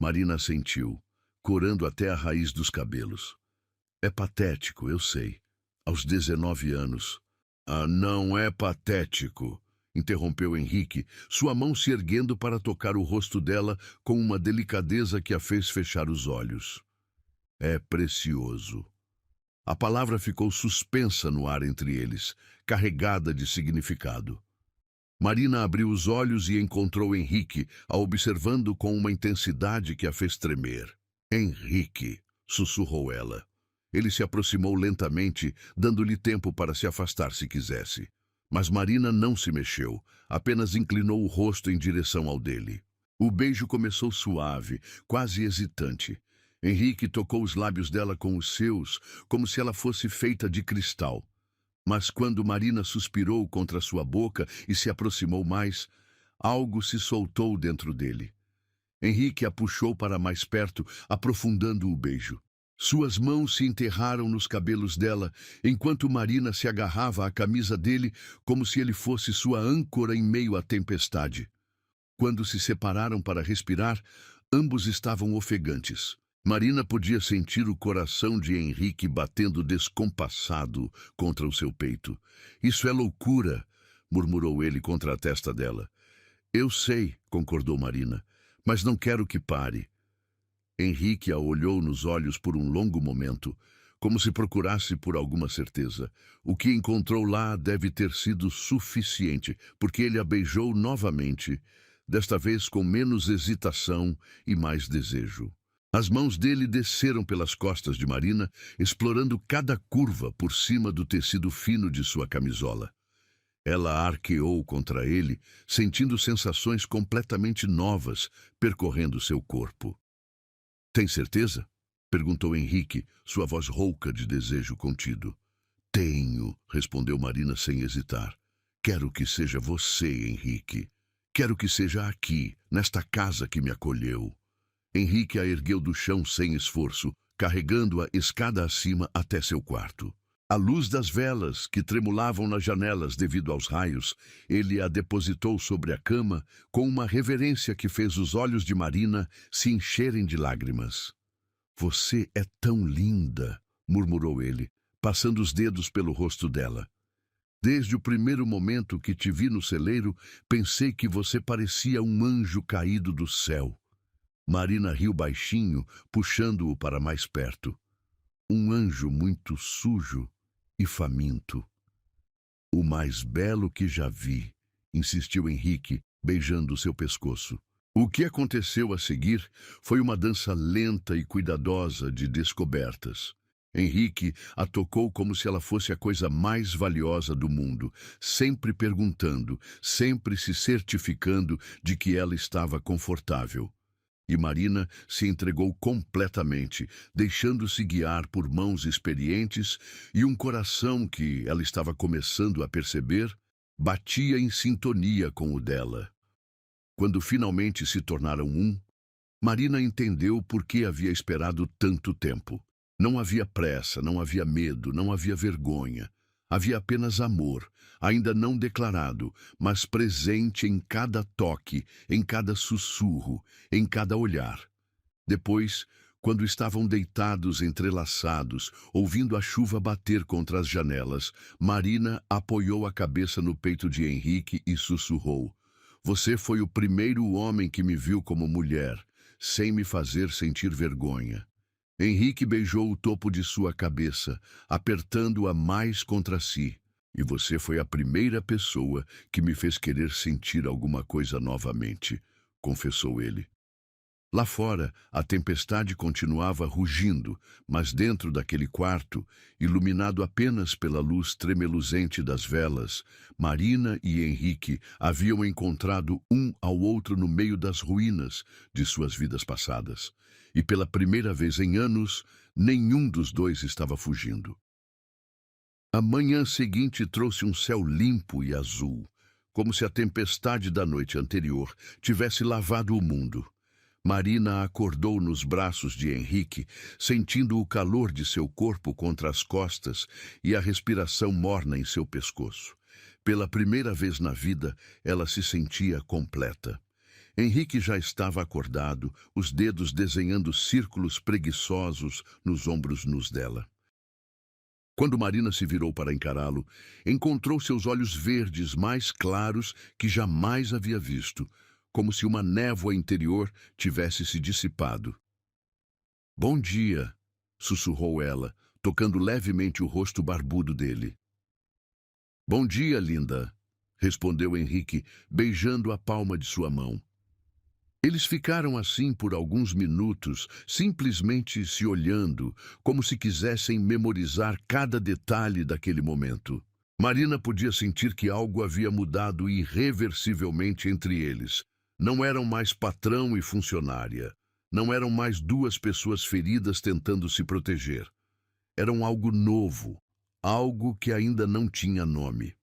Marina assentiu, corando até a raiz dos cabelos. É patético, eu sei. Aos 19 anos. Ah, não é patético, interrompeu Henrique, sua mão se erguendo para tocar o rosto dela com uma delicadeza que a fez fechar os olhos. É precioso. A palavra ficou suspensa no ar entre eles, carregada de significado. Marina abriu os olhos e encontrou Henrique, a observando com uma intensidade que a fez tremer. Henrique, sussurrou ela. Ele se aproximou lentamente, dando-lhe tempo para se afastar se quisesse. Mas Marina não se mexeu, apenas inclinou o rosto em direção ao dele. O beijo começou suave, quase hesitante. Henrique tocou os lábios dela com os seus, como se ela fosse feita de cristal. Mas quando Marina suspirou contra sua boca e se aproximou mais, algo se soltou dentro dele. Henrique a puxou para mais perto, aprofundando o beijo. Suas mãos se enterraram nos cabelos dela, enquanto Marina se agarrava à camisa dele como se ele fosse sua âncora em meio à tempestade. Quando se separaram para respirar, ambos estavam ofegantes. Marina podia sentir o coração de Henrique batendo descompassado contra o seu peito. Isso é loucura, murmurou ele contra a testa dela. Eu sei, concordou Marina, mas não quero que pare. Henrique a olhou nos olhos por um longo momento, como se procurasse por alguma certeza. O que encontrou lá deve ter sido suficiente, porque ele a beijou novamente, desta vez com menos hesitação e mais desejo. As mãos dele desceram pelas costas de Marina, explorando cada curva por cima do tecido fino de sua camisola. Ela arqueou contra ele, sentindo sensações completamente novas percorrendo seu corpo. Tem certeza? Perguntou Henrique, sua voz rouca de desejo contido. Tenho, respondeu Marina sem hesitar. Quero que seja você, Henrique. Quero que seja aqui, nesta casa que me acolheu. Henrique a ergueu do chão sem esforço, carregando-a escada acima até seu quarto. À luz das velas, que tremulavam nas janelas devido aos raios, ele a depositou sobre a cama com uma reverência que fez os olhos de Marina se encherem de lágrimas. Você é tão linda, murmurou ele, passando os dedos pelo rosto dela. Desde o primeiro momento que te vi no celeiro, pensei que você parecia um anjo caído do céu. Marina riu baixinho, puxando-o para mais perto. Um anjo muito sujo e faminto. O mais belo que já vi, insistiu Henrique, beijando seu pescoço. O que aconteceu a seguir foi uma dança lenta e cuidadosa de descobertas. Henrique a tocou como se ela fosse a coisa mais valiosa do mundo, sempre perguntando, sempre se certificando de que ela estava confortável. E Marina se entregou completamente, deixando-se guiar por mãos experientes e um coração que ela estava começando a perceber batia em sintonia com o dela. Quando finalmente se tornaram um, Marina entendeu por que havia esperado tanto tempo. Não havia pressa, não havia medo, não havia vergonha. Havia apenas amor, ainda não declarado, mas presente em cada toque, em cada sussurro, em cada olhar. Depois, quando estavam deitados entrelaçados, ouvindo a chuva bater contra as janelas, Marina apoiou a cabeça no peito de Henrique e sussurrou: Você foi o primeiro homem que me viu como mulher, sem me fazer sentir vergonha. Henrique beijou o topo de sua cabeça, apertando-a mais contra si. E você foi a primeira pessoa que me fez querer sentir alguma coisa novamente, confessou ele. Lá fora, a tempestade continuava rugindo, mas dentro daquele quarto, iluminado apenas pela luz tremeluzente das velas, Marina e Henrique haviam encontrado um ao outro no meio das ruínas de suas vidas passadas. E pela primeira vez em anos, nenhum dos dois estava fugindo. A manhã seguinte trouxe um céu limpo e azul, como se a tempestade da noite anterior tivesse lavado o mundo. Marina acordou nos braços de Henrique, sentindo o calor de seu corpo contra as costas e a respiração morna em seu pescoço. Pela primeira vez na vida, ela se sentia completa. Henrique já estava acordado, os dedos desenhando círculos preguiçosos nos ombros nus dela. Quando Marina se virou para encará-lo, encontrou seus olhos verdes mais claros que jamais havia visto, como se uma névoa interior tivesse se dissipado. Bom dia, sussurrou ela, tocando levemente o rosto barbudo dele. Bom dia, linda, respondeu Henrique, beijando a palma de sua mão. Eles ficaram assim por alguns minutos, simplesmente se olhando, como se quisessem memorizar cada detalhe daquele momento. Marina podia sentir que algo havia mudado irreversivelmente entre eles. Não eram mais patrão e funcionária. Não eram mais duas pessoas feridas tentando se proteger. Eram algo novo, algo que ainda não tinha nome.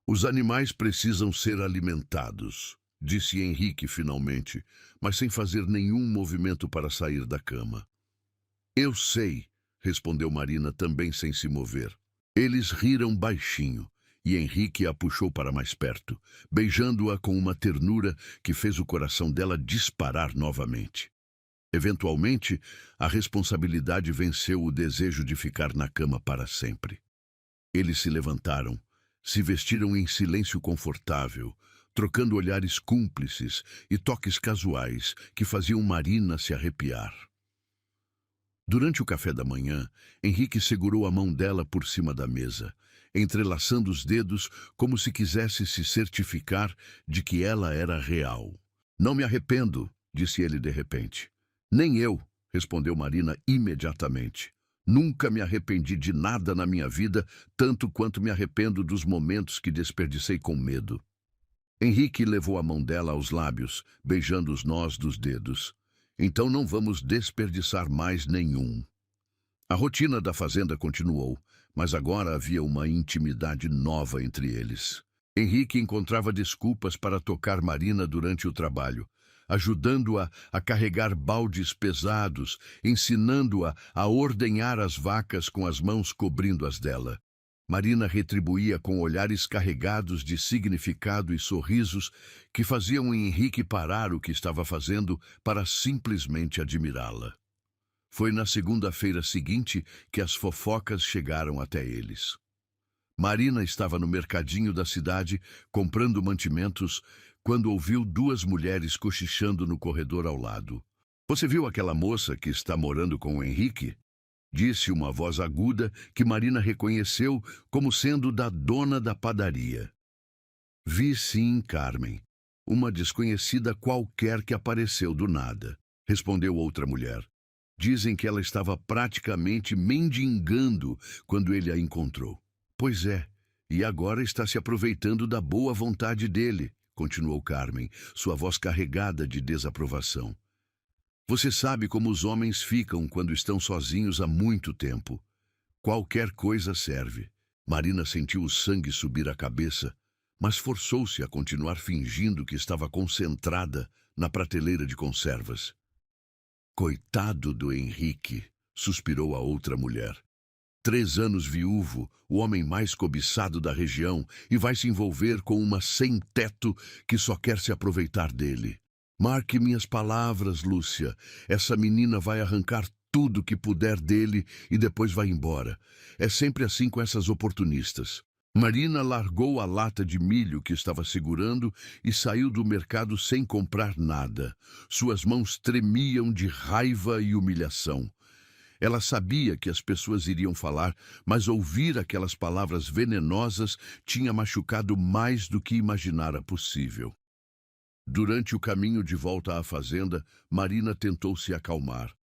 Os animais precisam ser alimentados, disse Henrique finalmente, mas sem fazer nenhum movimento para sair da cama. Eu sei, respondeu Marina também sem se mover. Eles riram baixinho, e Henrique a puxou para mais perto, beijando-a com uma ternura que fez o coração dela disparar novamente. Eventualmente, a responsabilidade venceu o desejo de ficar na cama para sempre. Eles se levantaram, se vestiram em silêncio confortável, trocando olhares cúmplices e toques casuais que faziam Marina se arrepiar. Durante o café da manhã, Henrique segurou a mão dela por cima da mesa, entrelaçando os dedos como se quisesse se certificar de que ela era real. Não me arrependo, disse ele de repente. Nem eu, respondeu Marina imediatamente. Nunca me arrependi de nada na minha vida, tanto quanto me arrependo dos momentos que desperdicei com medo. Henrique levou a mão dela aos lábios, beijando os nós dos dedos. Então não vamos desperdiçar mais nenhum. A rotina da fazenda continuou, mas agora havia uma intimidade nova entre eles. Henrique encontrava desculpas para tocar Marina durante o trabalho, ajudando-a a carregar baldes pesados, ensinando-a a ordenhar as vacas com as mãos cobrindo as dela. Marina retribuía com olhares carregados de significado e sorrisos que faziam Henrique parar o que estava fazendo para simplesmente admirá-la. Foi na segunda-feira seguinte que as fofocas chegaram até eles. Marina estava no mercadinho da cidade, comprando mantimentos, quando ouviu duas mulheres cochichando no corredor ao lado. "Você viu aquela moça que está morando com o Henrique?" Disse uma voz aguda que Marina reconheceu como sendo da dona da padaria. "Vi sim, Carmen. Uma desconhecida qualquer que apareceu do nada", respondeu outra mulher. "Dizem que ela estava praticamente mendigando quando ele a encontrou." "Pois é, e agora está se aproveitando da boa vontade dele", continuou Carmen, sua voz carregada de desaprovação. "Você sabe como os homens ficam quando estão sozinhos há muito tempo. Qualquer coisa serve." Marina sentiu o sangue subir à cabeça, mas forçou-se a continuar fingindo que estava concentrada na prateleira de conservas. "Coitado do Henrique", suspirou a outra mulher. 3 anos viúvo, o homem mais cobiçado da região, e vai se envolver com uma sem-teto que só quer se aproveitar dele. "Marque minhas palavras, Lúcia. Essa menina vai arrancar tudo que puder dele e depois vai embora. É sempre assim com essas oportunistas." Marina largou a lata de milho que estava segurando e saiu do mercado sem comprar nada. Suas mãos tremiam de raiva e humilhação. Ela sabia que as pessoas iriam falar, mas ouvir aquelas palavras venenosas tinha machucado mais do que imaginara possível. Durante o caminho de volta à fazenda, Marina tentou se acalmar.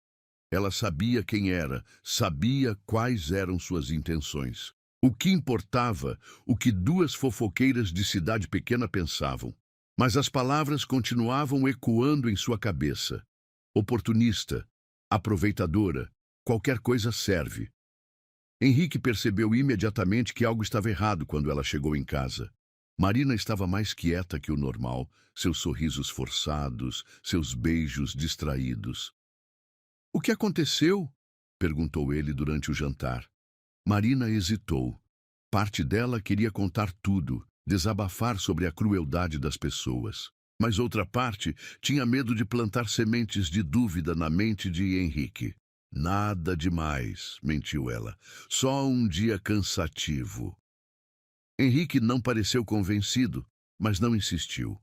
Ela sabia quem era, sabia quais eram suas intenções. O que importava, o que duas fofoqueiras de cidade pequena pensavam. Mas as palavras continuavam ecoando em sua cabeça. Oportunista, aproveitadora, qualquer coisa serve. Henrique percebeu imediatamente que algo estava errado quando ela chegou em casa. Marina estava mais quieta que o normal, seus sorrisos forçados, seus beijos distraídos. "O que aconteceu?" perguntou ele durante o jantar. Marina hesitou. Parte dela queria contar tudo, desabafar sobre a crueldade das pessoas. Mas outra parte tinha medo de plantar sementes de dúvida na mente de Henrique. "Nada demais", mentiu ela. "Só um dia cansativo." Henrique não pareceu convencido, mas não insistiu.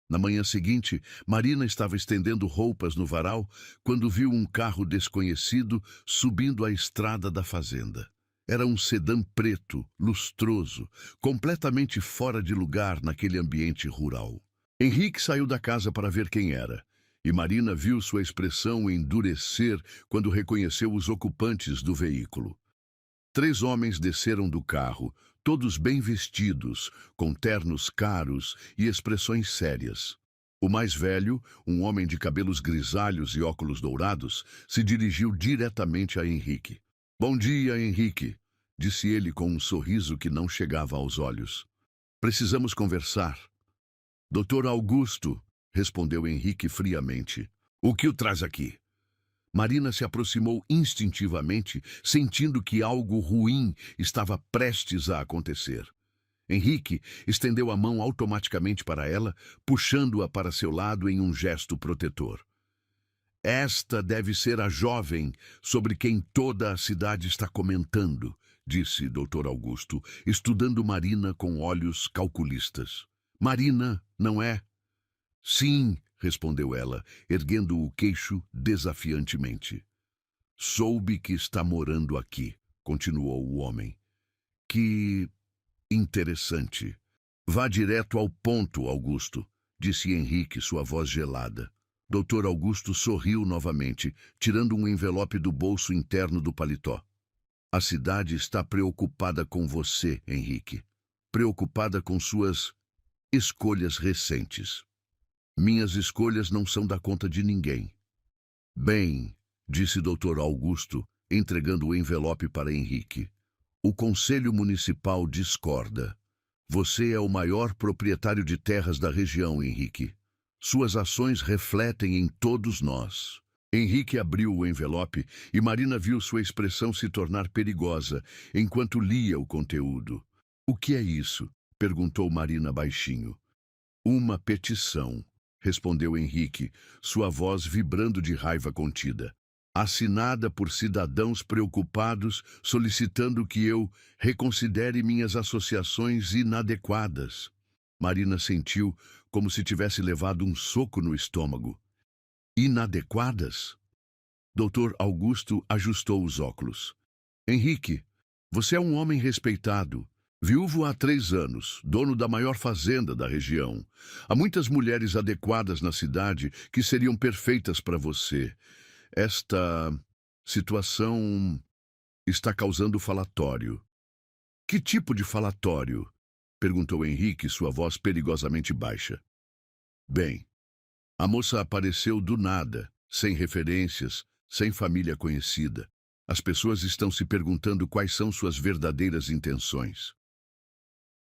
Na manhã seguinte, Marina estava estendendo roupas no varal quando viu um carro desconhecido subindo a estrada da fazenda. Era um sedã preto, lustroso, completamente fora de lugar naquele ambiente rural. Henrique saiu da casa para ver quem era, e Marina viu sua expressão endurecer quando reconheceu os ocupantes do veículo. 3 homens desceram do carro, todos bem vestidos, com ternos caros e expressões sérias. O mais velho, um homem de cabelos grisalhos e óculos dourados, se dirigiu diretamente a Henrique. "Bom dia, Henrique", disse ele com um sorriso que não chegava aos olhos. "Precisamos conversar." "Doutor Augusto", respondeu Henrique friamente. "O que o traz aqui?" Marina se aproximou instintivamente, sentindo que algo ruim estava prestes a acontecer. Henrique estendeu a mão automaticamente para ela, puxando-a para seu lado em um gesto protetor. "Esta deve ser a jovem sobre quem toda a cidade está comentando", disse Dr. Augusto, estudando Marina com olhos calculistas. "Marina, não é?" "Sim", respondeu ela, erguendo o queixo desafiantemente. "Soube que está morando aqui", continuou o homem. "Que interessante." "Vá direto ao ponto, Augusto", disse Henrique, sua voz gelada. Dr. Augusto sorriu novamente, tirando um envelope do bolso interno do paletó. A cidade está preocupada com você, Henrique. Preocupada com suas escolhas recentes. Minhas escolhas não são da conta de ninguém. Bem, disse Dr. Augusto, entregando o envelope para Henrique. O Conselho Municipal discorda. Você é o maior proprietário de terras da região, Henrique. Suas ações refletem em todos nós. Henrique abriu o envelope e Marina viu sua expressão se tornar perigosa enquanto lia o conteúdo. O que é isso? Perguntou Marina baixinho. Uma petição, respondeu Henrique, sua voz vibrando de raiva contida. Assinada por cidadãos preocupados, solicitando que eu reconsidere minhas associações inadequadas. Marina sentiu como se tivesse levado um soco no estômago. Inadequadas? Dr. Augusto ajustou os óculos. Henrique, você é um homem respeitado. Viúvo há 3 anos, dono da maior fazenda da região. Há muitas mulheres adequadas na cidade que seriam perfeitas para você. Esta situação está causando falatório. Que tipo de falatório? Perguntou Henrique, sua voz perigosamente baixa. Bem, a moça apareceu do nada, sem referências, sem família conhecida. As pessoas estão se perguntando quais são suas verdadeiras intenções.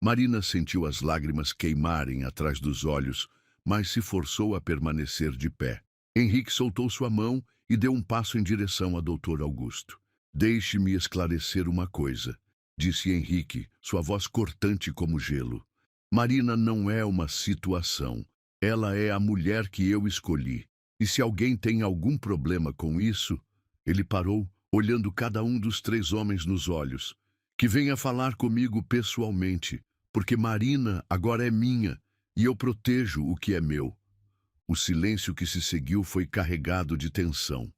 Marina sentiu as lágrimas queimarem atrás dos olhos, mas se forçou a permanecer de pé. Henrique soltou sua mão e deu um passo em direção a Dr. Augusto. Deixe-me esclarecer uma coisa, disse Henrique, sua voz cortante como gelo. Marina não é uma situação. Ela é a mulher que eu escolhi. E se alguém tem algum problema com isso, ele parou, olhando cada um dos 3 homens nos olhos, que venha falar comigo pessoalmente, porque Marina agora é minha e eu protejo o que é meu. O silêncio que se seguiu foi carregado de tensão.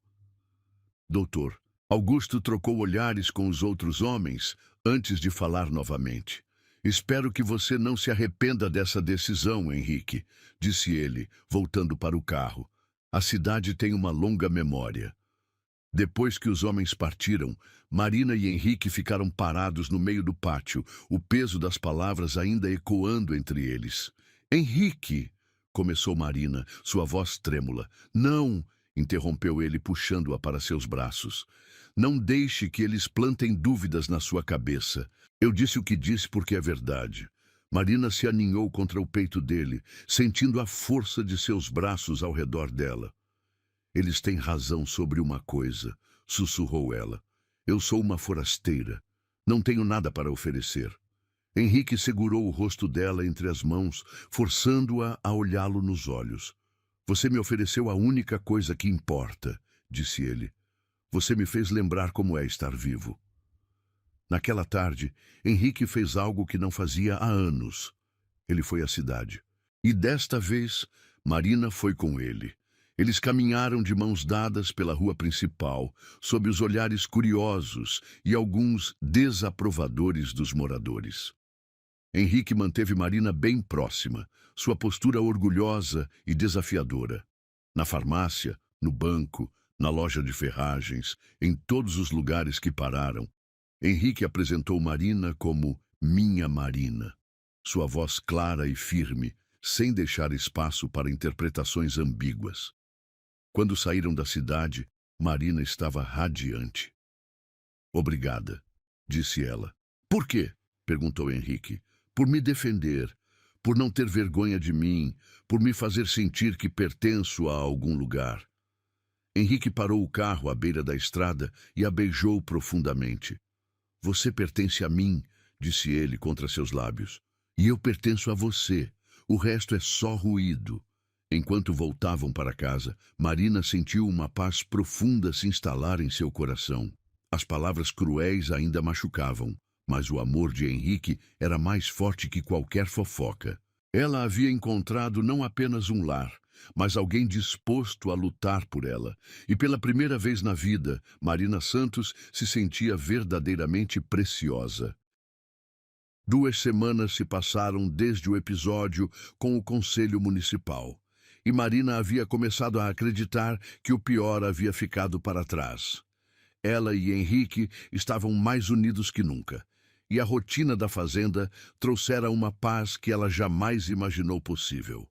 Doutor, Augusto trocou olhares com os outros homens antes de falar novamente. Espero que você não se arrependa dessa decisão, Henrique, disse ele, voltando para o carro. A cidade tem uma longa memória. Depois que os homens partiram, Marina e Henrique ficaram parados no meio do pátio, o peso das palavras ainda ecoando entre eles. Henrique, começou Marina, sua voz trêmula. Não, interrompeu ele, puxando-a para seus braços. Não deixe que eles plantem dúvidas na sua cabeça. Eu disse o que disse porque é verdade. Marina se aninhou contra o peito dele, sentindo a força de seus braços ao redor dela. Eles têm razão sobre uma coisa, sussurrou ela. Eu sou uma forasteira. Não tenho nada para oferecer. Henrique segurou o rosto dela entre as mãos, forçando-a a olhá-lo nos olhos. Você me ofereceu a única coisa que importa, disse ele. Você me fez lembrar como é estar vivo. Naquela tarde, Henrique fez algo que não fazia há anos. Ele foi à cidade. E desta vez, Marina foi com ele. Eles caminharam de mãos dadas pela rua principal, sob os olhares curiosos e alguns desaprovadores dos moradores. Henrique manteve Marina bem próxima, sua postura orgulhosa e desafiadora. Na farmácia, no banco, na loja de ferragens, em todos os lugares que pararam, Henrique apresentou Marina como minha Marina. Sua voz clara e firme, sem deixar espaço para interpretações ambíguas. Quando saíram da cidade, Marina estava radiante. Obrigada, disse ela. Por quê? Perguntou Henrique. Por me defender, por não ter vergonha de mim, por me fazer sentir que pertenço a algum lugar. Henrique parou o carro à beira da estrada e a beijou profundamente. Você pertence a mim, disse ele contra seus lábios. E eu pertenço a você. O resto é só ruído. Enquanto voltavam para casa, Marina sentiu uma paz profunda se instalar em seu coração. As palavras cruéis ainda machucavam, mas o amor de Henrique era mais forte que qualquer fofoca. Ela havia encontrado não apenas um lar, mas alguém disposto a lutar por ela. E pela primeira vez na vida, Marina Santos se sentia verdadeiramente preciosa. 2 semanas se passaram desde o episódio com o Conselho Municipal. E Marina havia começado a acreditar que o pior havia ficado para trás. Ela e Henrique estavam mais unidos que nunca, e a rotina da fazenda trouxera uma paz que ela jamais imaginou possível.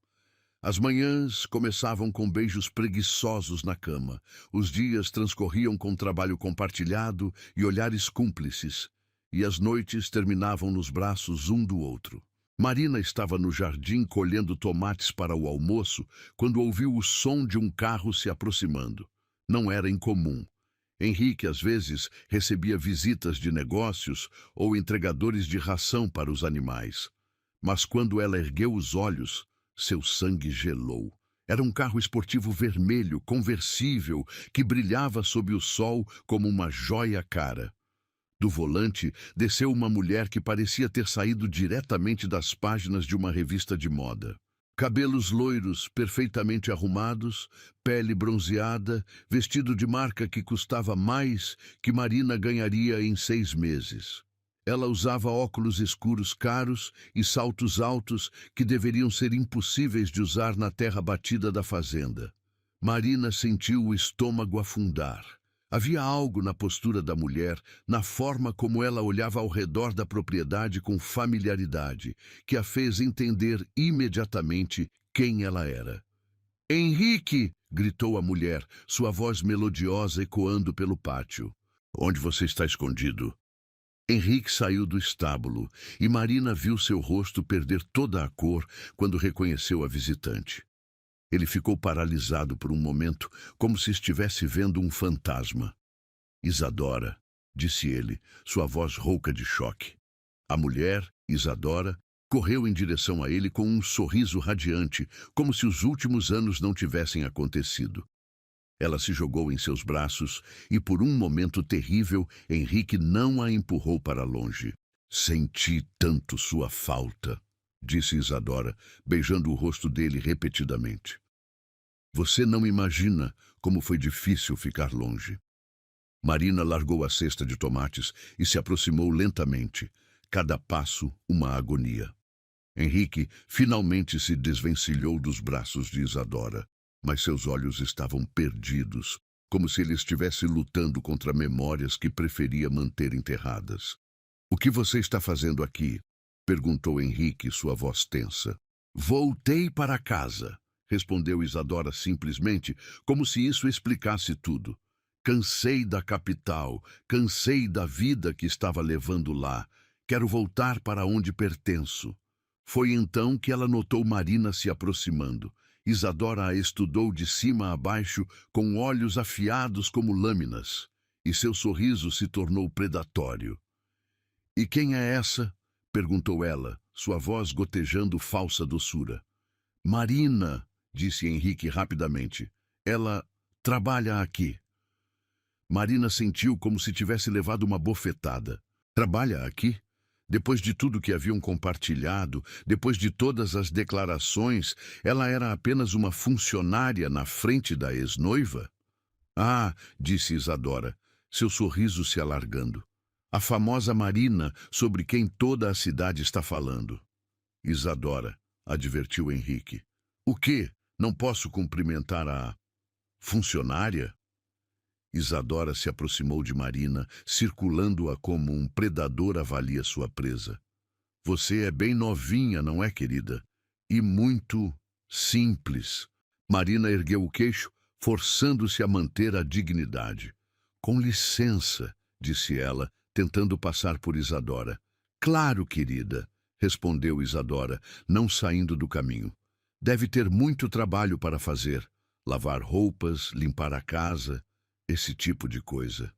As manhãs começavam com beijos preguiçosos na cama, os dias transcorriam com trabalho compartilhado e olhares cúmplices, e as noites terminavam nos braços um do outro. Marina estava no jardim colhendo tomates para o almoço quando ouviu o som de um carro se aproximando. Não era incomum. Henrique, às vezes, recebia visitas de negócios ou entregadores de ração para os animais. Mas quando ela ergueu os olhos, seu sangue gelou. Era um carro esportivo vermelho, conversível, que brilhava sob o sol como uma jóia cara. Do volante, desceu uma mulher que parecia ter saído diretamente das páginas de uma revista de moda. Cabelos loiros, perfeitamente arrumados, pele bronzeada, vestido de marca que custava mais que Marina ganharia em 6 meses. Ela usava óculos escuros caros e saltos altos que deveriam ser impossíveis de usar na terra batida da fazenda. Marina sentiu o estômago afundar. Havia algo na postura da mulher, na forma como ela olhava ao redor da propriedade com familiaridade, que a fez entender imediatamente quem ela era. "Henrique!" gritou a mulher, sua voz melodiosa ecoando pelo pátio. "Onde você está escondido?" Henrique saiu do estábulo e Marina viu seu rosto perder toda a cor quando reconheceu a visitante. Ele ficou paralisado por um momento, como se estivesse vendo um fantasma. "Isadora", disse ele, sua voz rouca de choque. A mulher, Isadora, correu em direção a ele com um sorriso radiante, como se os últimos anos não tivessem acontecido. Ela se jogou em seus braços e, por um momento terrível, Henrique não a empurrou para longe. "Senti tanto sua falta", disse Isadora, beijando o rosto dele repetidamente. "Você não imagina como foi difícil ficar longe." Marina largou a cesta de tomates e se aproximou lentamente, cada passo uma agonia. Henrique finalmente se desvencilhou dos braços de Isadora, mas seus olhos estavam perdidos, como se ele estivesse lutando contra memórias que preferia manter enterradas. "O que você está fazendo aqui?" perguntou Henrique, sua voz tensa. "Voltei para casa", respondeu Isadora simplesmente, como se isso explicasse tudo. "Cansei da capital, cansei da vida que estava levando lá. Quero voltar para onde pertenço." Foi então que ela notou Marina se aproximando. Isadora a estudou de cima a baixo, com olhos afiados como lâminas, e seu sorriso se tornou predatório. "E quem é essa?" perguntou ela, sua voz gotejando falsa doçura. "Marina", disse Henrique rapidamente. "Ela trabalha aqui." Marina sentiu como se tivesse levado uma bofetada. "Trabalha aqui?" Depois de tudo que haviam compartilhado, depois de todas as declarações, ela era apenas uma funcionária na frente da ex-noiva? "Ah", disse Isadora, seu sorriso se alargando. "A famosa Marina, sobre quem toda a cidade está falando." "Isadora", advertiu Henrique. "O quê? Não posso cumprimentar a funcionária?" Isadora se aproximou de Marina, circulando-a como um predador avalia sua presa. "Você é bem novinha, não é, querida? E muito simples." Marina ergueu o queixo, forçando-se a manter a dignidade. "Com licença", disse ela, tentando passar por Isadora. "Claro, querida", respondeu Isadora, não saindo do caminho. "Deve ter muito trabalho para fazer. Lavar roupas, limpar a casa, esse tipo de coisa."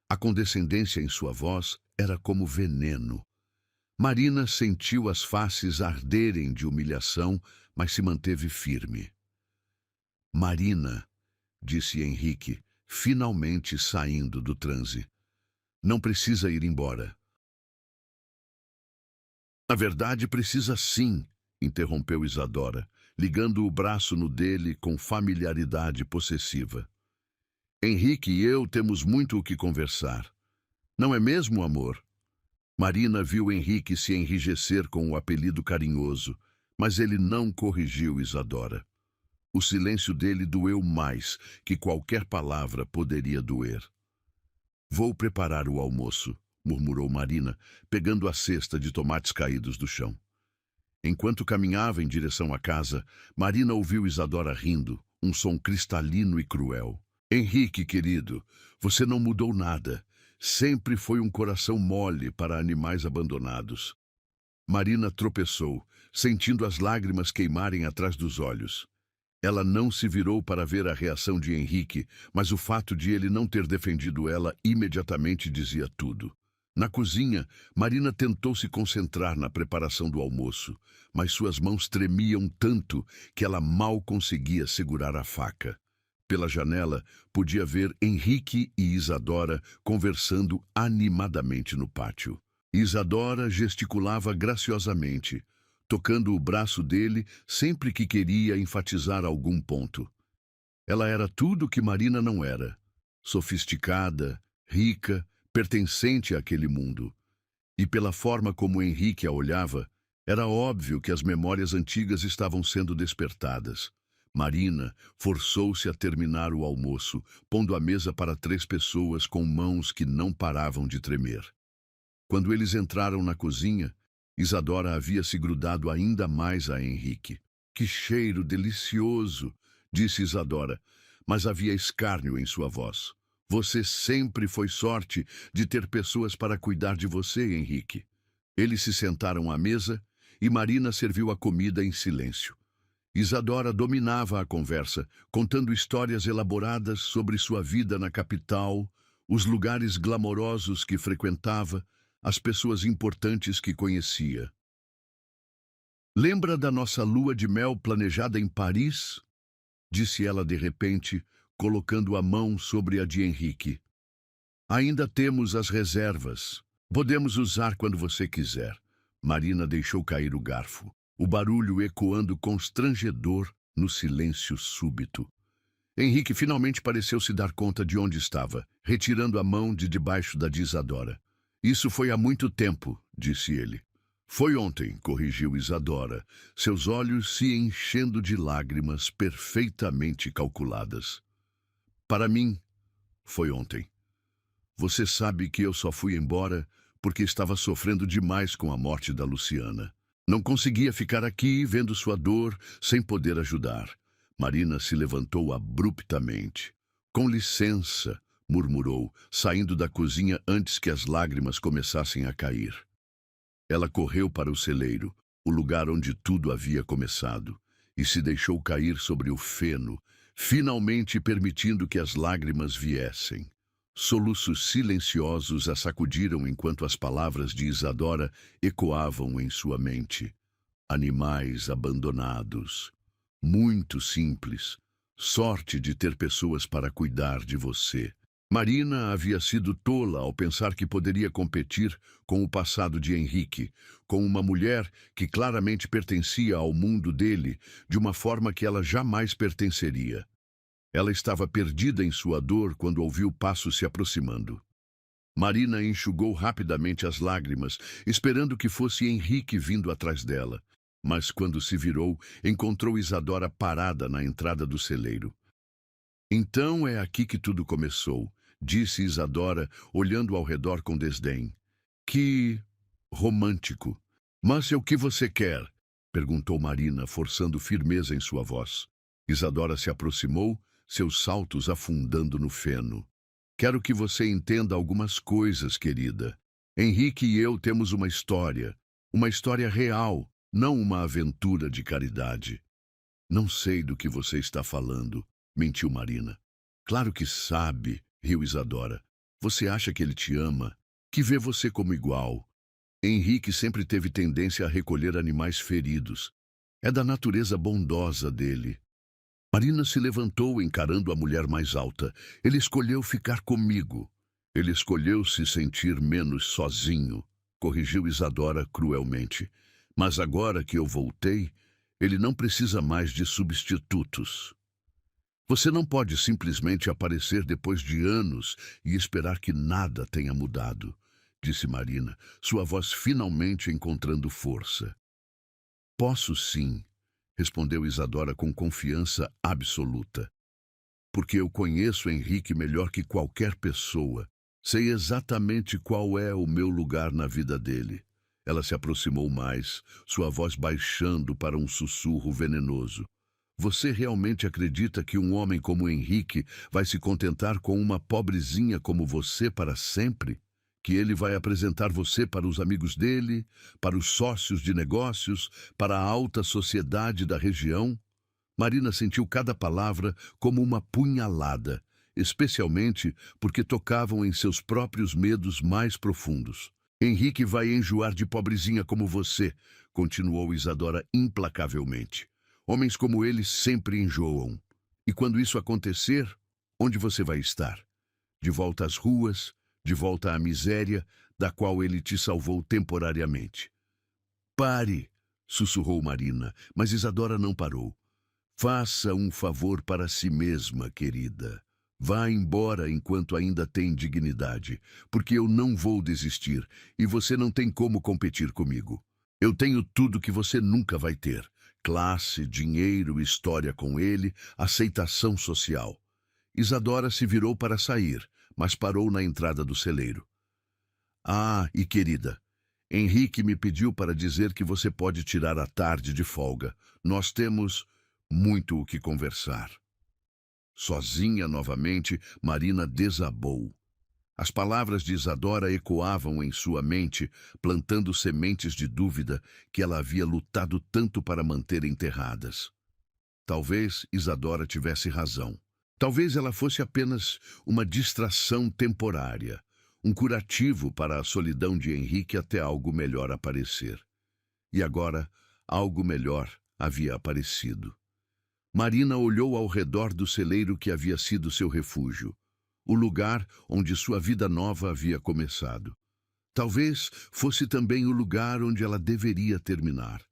A condescendência em sua voz era como veneno. Marina sentiu as faces arderem de humilhação, mas se manteve firme. "Marina", disse Henrique, finalmente saindo do transe, "não precisa ir embora." "Na verdade, precisa sim", interrompeu Isadora, ligando o braço no dele com familiaridade possessiva. "Henrique e eu temos muito o que conversar. Não é mesmo, amor?" Marina viu Henrique se enrijecer com o apelido carinhoso, mas ele não corrigiu Isadora. O silêncio dele doeu mais que qualquer palavra poderia doer. Vou preparar o almoço, murmurou Marina, pegando a cesta de tomates caídos do chão. Enquanto caminhava em direção à casa, Marina ouviu Isadora rindo, um som cristalino e cruel. Henrique, querido, você não mudou nada. Sempre foi um coração mole para animais abandonados. Marina tropeçou, sentindo as lágrimas queimarem atrás dos olhos. Ela não se virou para ver a reação de Henrique, mas o fato de ele não ter defendido ela imediatamente dizia tudo. Na cozinha, Marina tentou se concentrar na preparação do almoço, mas suas mãos tremiam tanto que ela mal conseguia segurar a faca. Pela janela, podia ver Henrique e Isadora conversando animadamente no pátio. Isadora gesticulava graciosamente, tocando o braço dele sempre que queria enfatizar algum ponto. Ela era tudo o que Marina não era: sofisticada, rica, pertencente àquele mundo. E pela forma como Henrique a olhava, era óbvio que as memórias antigas estavam sendo despertadas. Marina forçou-se a terminar o almoço, pondo a mesa para 3 pessoas com mãos que não paravam de tremer. Quando eles entraram na cozinha, Isadora havia se grudado ainda mais a Henrique. Que cheiro delicioso, disse Isadora, mas havia escárnio em sua voz. Você sempre foi sorte de ter pessoas para cuidar de você, Henrique. Eles se sentaram à mesa e Marina serviu a comida em silêncio. Isadora dominava a conversa, contando histórias elaboradas sobre sua vida na capital, os lugares glamourosos que frequentava, as pessoas importantes que conhecia. Lembra da nossa lua de mel planejada em Paris? Disse ela de repente, colocando a mão sobre a de Henrique. Ainda temos as reservas. Podemos usar quando você quiser. Marina deixou cair o garfo, o barulho ecoando constrangedor no silêncio súbito. Henrique finalmente pareceu se dar conta de onde estava, retirando a mão de debaixo da de Isadora. Isso foi há muito tempo, disse ele. Foi ontem, corrigiu Isadora, seus olhos se enchendo de lágrimas perfeitamente calculadas. Para mim, foi ontem. Você sabe que eu só fui embora porque estava sofrendo demais com a morte da Luciana. Não conseguia ficar aqui vendo sua dor sem poder ajudar. Marina se levantou abruptamente. Com licença, murmurou, saindo da cozinha antes que as lágrimas começassem a cair. Ela correu para o celeiro, o lugar onde tudo havia começado, e se deixou cair sobre o feno, finalmente permitindo que as lágrimas viessem. Soluços silenciosos a sacudiram enquanto as palavras de Isadora ecoavam em sua mente. Animais abandonados. Muito simples. Sorte de ter pessoas para cuidar de você. Marina havia sido tola ao pensar que poderia competir com o passado de Henrique, com uma mulher que claramente pertencia ao mundo dele de uma forma que ela jamais pertenceria. Ela estava perdida em sua dor quando ouviu passos se aproximando. Marina enxugou rapidamente as lágrimas, esperando que fosse Henrique vindo atrás dela. Mas quando se virou, encontrou Isadora parada na entrada do celeiro. Então é aqui que tudo começou, disse Isadora, olhando ao redor com desdém. Que romântico. Mas é o que você quer? Perguntou Marina, forçando firmeza em sua voz. Isadora se aproximou, seus saltos afundando no feno. Quero que você entenda algumas coisas, querida. Henrique e eu temos uma história real, não uma aventura de caridade. Não sei do que você está falando, mentiu Marina. Claro que sabe, riu Isadora. Você acha que ele te ama, que vê você como igual. Henrique sempre teve tendência a recolher animais feridos. É da natureza bondosa dele. Marina se levantou encarando a mulher mais alta. Ele escolheu ficar comigo. Ele escolheu se sentir menos sozinho, corrigiu Isadora cruelmente. Mas agora que eu voltei, ele não precisa mais de substitutos. Você não pode simplesmente aparecer depois de anos e esperar que nada tenha mudado, disse Marina, sua voz finalmente encontrando força. Posso sim, respondeu Isadora com confiança absoluta. Porque eu conheço Henrique melhor que qualquer pessoa Sei exatamente qual é o meu lugar na vida dele. Ela se aproximou mais, sua voz baixando para um sussurro venenoso. Você realmente acredita que um homem como Henrique vai se contentar com uma pobrezinha como você para sempre? Que ele vai apresentar você para os amigos dele, para os sócios de negócios, para a alta sociedade da região? Marina sentiu cada palavra como uma punhalada, especialmente porque tocavam em seus próprios medos mais profundos. Henrique vai enjoar de pobrezinha como você, continuou Isadora implacavelmente. Homens como ele sempre enjoam. E quando isso acontecer, onde você vai estar? De volta às ruas, de volta à miséria, da qual ele te salvou temporariamente. Pare, sussurrou Marina, mas Isadora não parou. Faça um favor para si mesma, querida. Vá embora enquanto ainda tem dignidade, porque eu não vou desistir e você não tem como competir comigo. Eu tenho tudo que você nunca vai ter: classe, dinheiro, história com ele, aceitação social. Isadora se virou para sair, mas parou na entrada do celeiro. Ah, e querida, Henrique me pediu para dizer que você pode tirar a tarde de folga. Nós temos muito o que conversar. Sozinha novamente, Marina desabou. As palavras de Isadora ecoavam em sua mente, plantando sementes de dúvida que ela havia lutado tanto para manter enterradas. Talvez Isadora tivesse razão. Talvez ela fosse apenas uma distração temporária, um curativo para a solidão de Henrique até algo melhor aparecer. E agora, algo melhor havia aparecido. Marina olhou ao redor do celeiro que havia sido seu refúgio, o lugar onde sua vida nova havia começado. Talvez fosse também o lugar onde ela deveria terminar.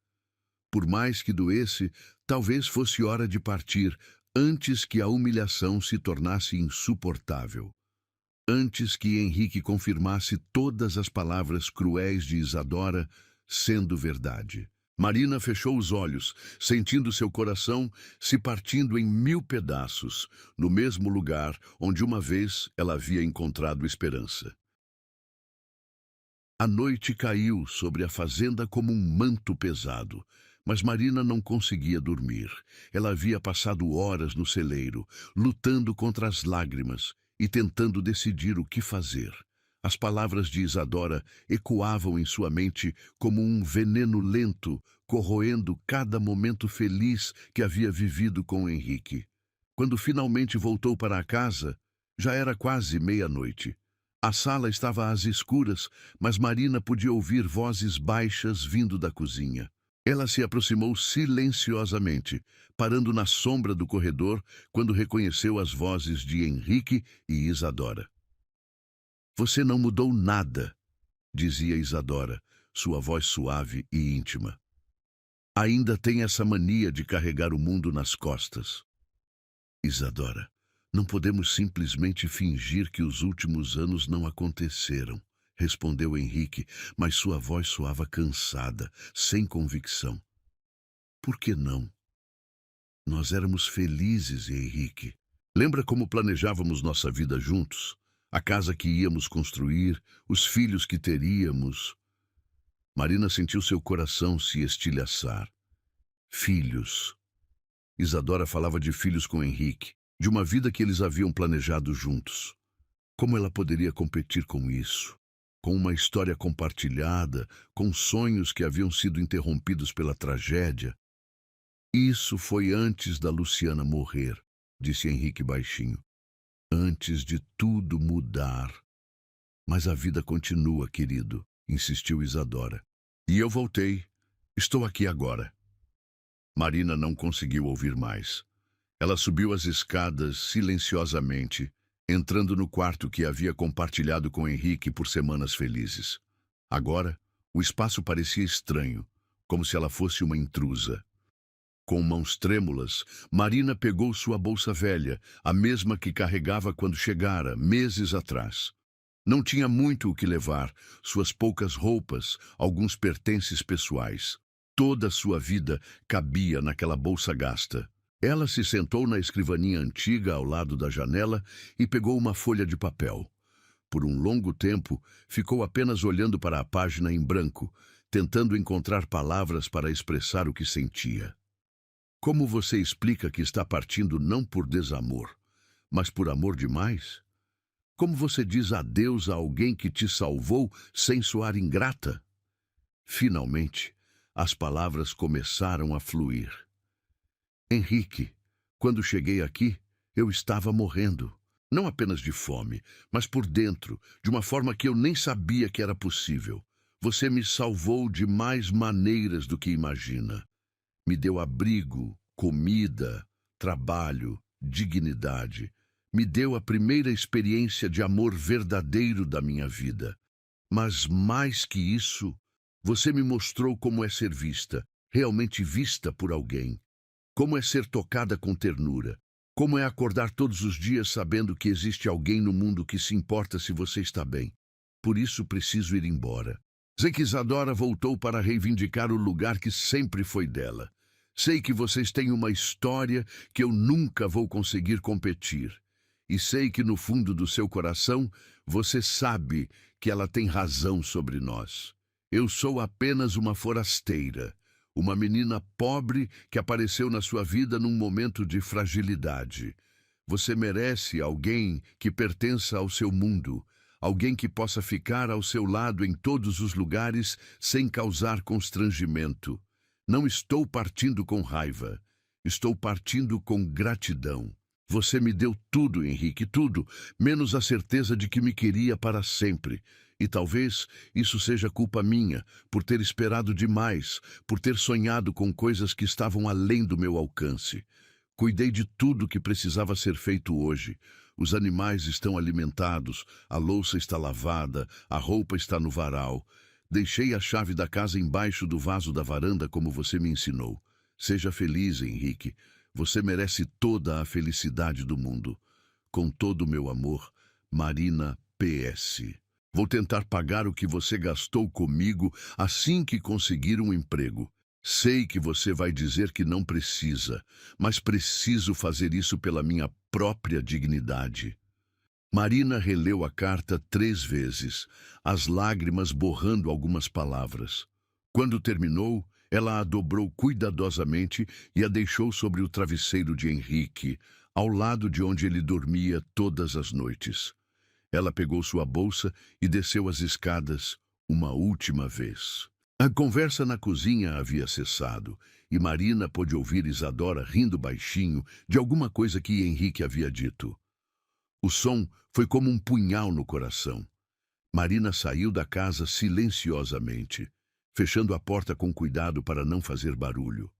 Por mais que doesse, talvez fosse hora de partir antes que a humilhação se tornasse insuportável. Antes que Henrique confirmasse todas as palavras cruéis de Isadora sendo verdade. Marina fechou os olhos, sentindo seu coração se partindo em 1000 pedaços, no mesmo lugar onde uma vez ela havia encontrado esperança. A noite caiu sobre a fazenda como um manto pesado, mas Marina não conseguia dormir. Ela havia passado horas no celeiro, lutando contra as lágrimas e tentando decidir o que fazer. As palavras de Isadora ecoavam em sua mente como um veneno lento, corroendo cada momento feliz que havia vivido com Henrique. Quando finalmente voltou para a casa, já era quase meia-noite. A sala estava às escuras, mas Marina podia ouvir vozes baixas vindo da cozinha. Ela se aproximou silenciosamente, parando na sombra do corredor quando reconheceu as vozes de Henrique e Isadora. Você não mudou nada, dizia Isadora, sua voz suave e íntima. Ainda tem essa mania de carregar o mundo nas costas. Isadora, não podemos simplesmente fingir que os últimos anos não aconteceram, respondeu Henrique, mas sua voz soava cansada, sem convicção. Por que não? Nós éramos felizes, Henrique. Lembra como planejávamos nossa vida juntos? A casa que íamos construir, os filhos que teríamos. Marina sentiu seu coração se estilhaçar. Filhos. Isadora falava de filhos com Henrique, de uma vida que eles haviam planejado juntos. Como ela poderia competir com isso? Com uma história compartilhada, com sonhos que haviam sido interrompidos pela tragédia. Isso foi antes da Luciana morrer, disse Henrique baixinho. Antes de tudo mudar. Mas a vida continua, querido, insistiu Isadora. E eu voltei. Estou aqui agora. Marina não conseguiu ouvir mais. Ela subiu as escadas silenciosamente, entrando no quarto que havia compartilhado com Henrique por semanas felizes. Agora, o espaço parecia estranho, como se ela fosse uma intrusa. Com mãos trêmulas, Marina pegou sua bolsa velha, a mesma que carregava quando chegara, meses atrás. Não tinha muito o que levar, suas poucas roupas, alguns pertences pessoais. Toda a sua vida cabia naquela bolsa gasta. Ela se sentou na escrivaninha antiga ao lado da janela e pegou uma folha de papel. Por um longo tempo, ficou apenas olhando para a página em branco, tentando encontrar palavras para expressar o que sentia. Como você explica que está partindo não por desamor, mas por amor demais? Como você diz adeus a alguém que te salvou sem soar ingrata? Finalmente, as palavras começaram a fluir. Henrique, quando cheguei aqui, eu estava morrendo. Não apenas de fome, mas por dentro, de uma forma que eu nem sabia que era possível. Você me salvou de mais maneiras do que imagina. Me deu abrigo, comida, trabalho, dignidade. Me deu a primeira experiência de amor verdadeiro da minha vida. Mas mais que isso, você me mostrou como é ser vista, realmente vista por alguém. Como é ser tocada com ternura. Como é acordar todos os dias sabendo que existe alguém no mundo que se importa se você está bem. Por isso preciso ir embora. Sei que Isadora voltou para reivindicar o lugar que sempre foi dela. Sei que vocês têm uma história que eu nunca vou conseguir competir. E sei que no fundo do seu coração, você sabe que ela tem razão sobre nós. Eu sou apenas uma forasteira, uma menina pobre que apareceu na sua vida num momento de fragilidade. Você merece alguém que pertença ao seu mundo, alguém que possa ficar ao seu lado em todos os lugares sem causar constrangimento. Não estou partindo com raiva, estou partindo com gratidão. Você me deu tudo, Henrique, tudo, menos a certeza de que me queria para sempre. E talvez isso seja culpa minha, por ter esperado demais, por ter sonhado com coisas que estavam além do meu alcance. Cuidei de tudo que precisava ser feito hoje. Os animais estão alimentados, a louça está lavada, a roupa está no varal. Deixei a chave da casa embaixo do vaso da varanda como você me ensinou. Seja feliz, Henrique. Você merece toda a felicidade do mundo. Com todo o meu amor, Marina PS. Vou tentar pagar o que você gastou comigo assim que conseguir um emprego. Sei que você vai dizer que não precisa, mas preciso fazer isso pela minha própria dignidade. Marina releu a carta 3 vezes, as lágrimas borrando algumas palavras. Quando terminou, ela a dobrou cuidadosamente e a deixou sobre o travesseiro de Henrique, ao lado de onde ele dormia todas as noites. Ela pegou sua bolsa e desceu as escadas uma última vez. A conversa na cozinha havia cessado e Marina pôde ouvir Isadora rindo baixinho de alguma coisa que Henrique havia dito. O som foi como um punhal no coração. Marina saiu da casa silenciosamente, fechando a porta com cuidado para não fazer barulho.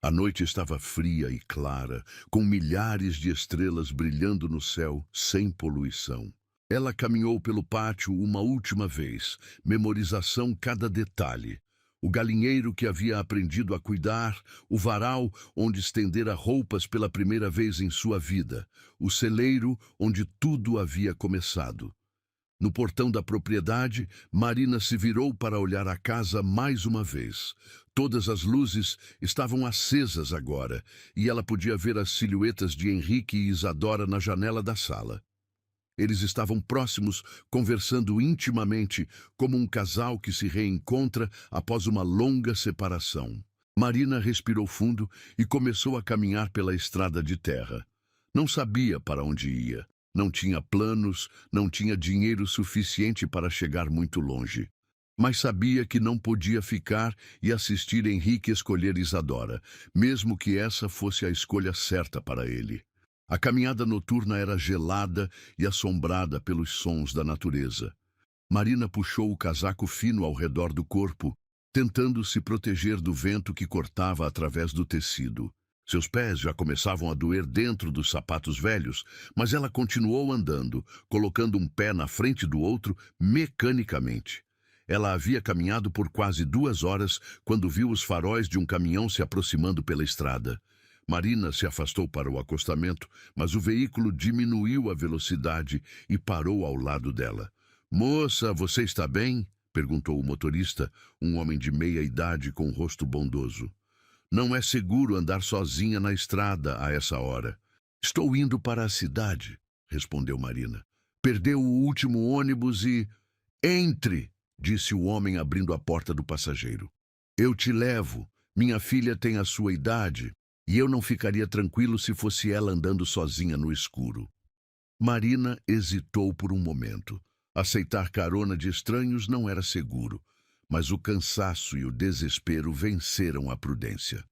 A noite estava fria e clara, com milhares de estrelas brilhando no céu, sem poluição. Ela caminhou pelo pátio uma última vez, memorização cada detalhe. O galinheiro que havia aprendido a cuidar, o varal onde estendera roupas pela primeira vez em sua vida, o celeiro onde tudo havia começado. No portão da propriedade, Marina se virou para olhar a casa mais uma vez. Todas as luzes estavam acesas agora, e ela podia ver as silhuetas de Henrique e Isadora na janela da sala. Eles estavam próximos, conversando intimamente, como um casal que se reencontra após uma longa separação. Marina respirou fundo e começou a caminhar pela estrada de terra. Não sabia para onde ia. Não tinha planos, não tinha dinheiro suficiente para chegar muito longe. Mas sabia que não podia ficar e assistir Henrique escolher Isadora, mesmo que essa fosse a escolha certa para ele. A caminhada noturna era gelada e assombrada pelos sons da natureza. Marina puxou o casaco fino ao redor do corpo, tentando se proteger do vento que cortava através do tecido. Seus pés já começavam a doer dentro dos sapatos velhos, mas ela continuou andando, colocando um pé na frente do outro mecanicamente. Ela havia caminhado por quase 2 horas quando viu os faróis de um caminhão se aproximando pela estrada. Marina se afastou para o acostamento, mas o veículo diminuiu a velocidade e parou ao lado dela. "Moça, você está bem?" perguntou o motorista, um homem de meia idade com um rosto bondoso. "Não é seguro andar sozinha na estrada a essa hora." "Estou indo para a cidade", respondeu Marina. Perdeu o último ônibus e... Entre, disse o homem abrindo a porta do passageiro. Eu te levo. Minha filha tem a sua idade e eu não ficaria tranquilo se fosse ela andando sozinha no escuro. Marina hesitou por um momento. Aceitar carona de estranhos não era seguro, mas o cansaço e o desespero venceram a prudência.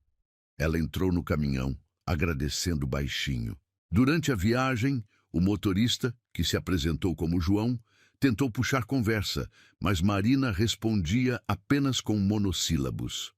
Ela entrou no caminhão, agradecendo baixinho. Durante a viagem, o motorista, que se apresentou como João, tentou puxar conversa, mas Marina respondia apenas com monossílabos.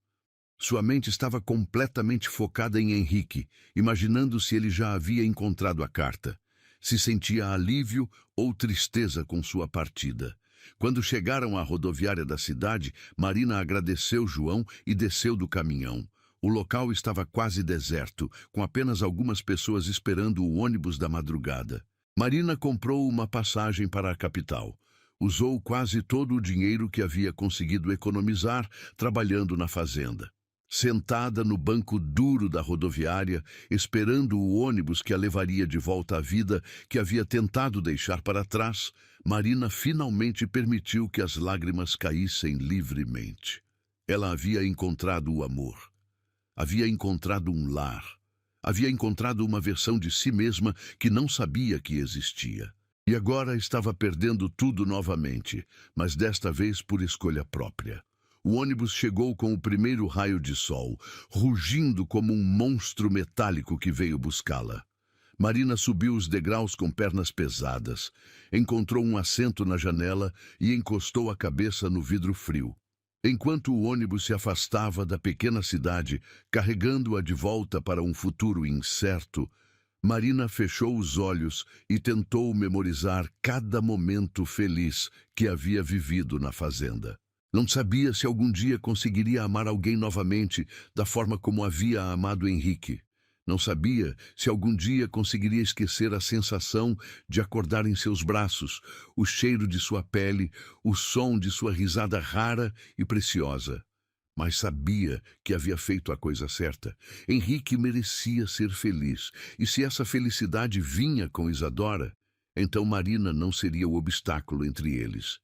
Sua mente estava completamente focada em Henrique, imaginando se ele já havia encontrado a carta. Se sentia alívio ou tristeza com sua partida. Quando chegaram à rodoviária da cidade, Marina agradeceu João e desceu do caminhão. O local estava quase deserto, com apenas algumas pessoas esperando o ônibus da madrugada. Marina comprou uma passagem para a capital. Usou quase todo o dinheiro que havia conseguido economizar trabalhando na fazenda. Sentada no banco duro da rodoviária, esperando o ônibus que a levaria de volta à vida que havia tentado deixar para trás, Marina finalmente permitiu que as lágrimas caíssem livremente. Ela havia encontrado o amor. Havia encontrado um lar. Havia encontrado uma versão de si mesma que não sabia que existia. E agora estava perdendo tudo novamente, mas desta vez por escolha própria. O ônibus chegou com o primeiro raio de sol, rugindo como um monstro metálico que veio buscá-la. Marina subiu os degraus com pernas pesadas, encontrou um assento na janela e encostou a cabeça no vidro frio. Enquanto o ônibus se afastava da pequena cidade, carregando-a de volta para um futuro incerto, Marina fechou os olhos e tentou memorizar cada momento feliz que havia vivido na fazenda. Não sabia se algum dia conseguiria amar alguém novamente da forma como havia amado Henrique. Não sabia se algum dia conseguiria esquecer a sensação de acordar em seus braços, o cheiro de sua pele, o som de sua risada rara e preciosa. Mas sabia que havia feito a coisa certa. Henrique merecia ser feliz, e se essa felicidade vinha com Isadora, então Marina não seria o obstáculo entre eles.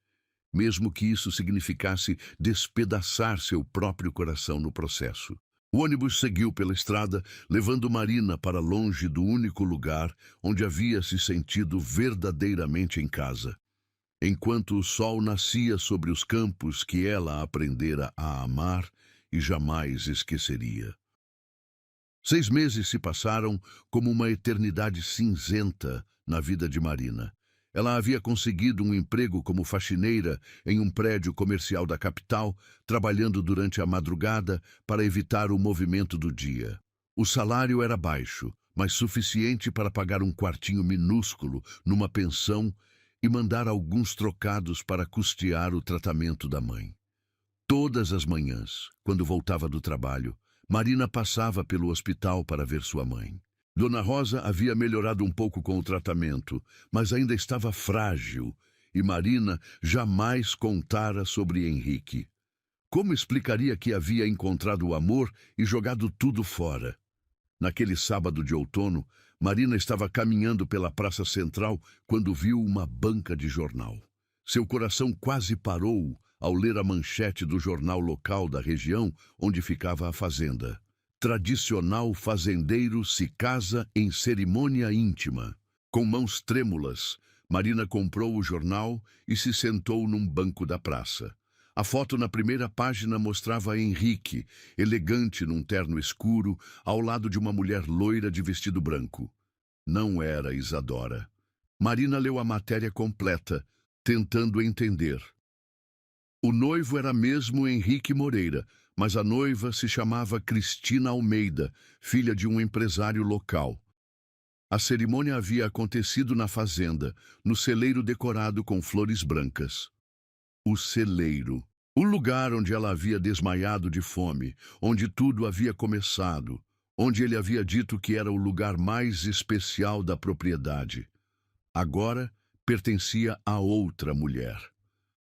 Mesmo que isso significasse despedaçar seu próprio coração no processo. O ônibus seguiu pela estrada, levando Marina para longe do único lugar onde havia se sentido verdadeiramente em casa. Enquanto o sol nascia sobre os campos que ela aprendera a amar e jamais esqueceria. 6 meses se passaram como uma eternidade cinzenta na vida de Marina. Ela havia conseguido um emprego como faxineira em um prédio comercial da capital, trabalhando durante a madrugada para evitar o movimento do dia. O salário era baixo, mas suficiente para pagar um quartinho minúsculo numa pensão e mandar alguns trocados para custear o tratamento da mãe. Todas as manhãs, quando voltava do trabalho, Marina passava pelo hospital para ver sua mãe. Dona Rosa havia melhorado um pouco com o tratamento, mas ainda estava frágil, e Marina jamais contara sobre Henrique. Como explicaria que havia encontrado o amor e jogado tudo fora? Naquele sábado de outono, Marina estava caminhando pela praça central quando viu uma banca de jornal. Seu coração quase parou ao ler a manchete do jornal local da região onde ficava a fazenda. Tradicional fazendeiro se casa em cerimônia íntima. Com mãos trêmulas, Marina comprou o jornal e se sentou num banco da praça. A foto na primeira página mostrava Henrique, elegante num terno escuro, ao lado de uma mulher loira de vestido branco. Não era Isadora. Marina leu a matéria completa, tentando entender. O noivo era mesmo Henrique Moreira, mas a noiva se chamava Cristina Almeida, filha de um empresário local. A cerimônia havia acontecido na fazenda, no celeiro decorado com flores brancas. O celeiro. O lugar onde ela havia desmaiado de fome, onde tudo havia começado, onde ele havia dito que era o lugar mais especial da propriedade. Agora pertencia a outra mulher.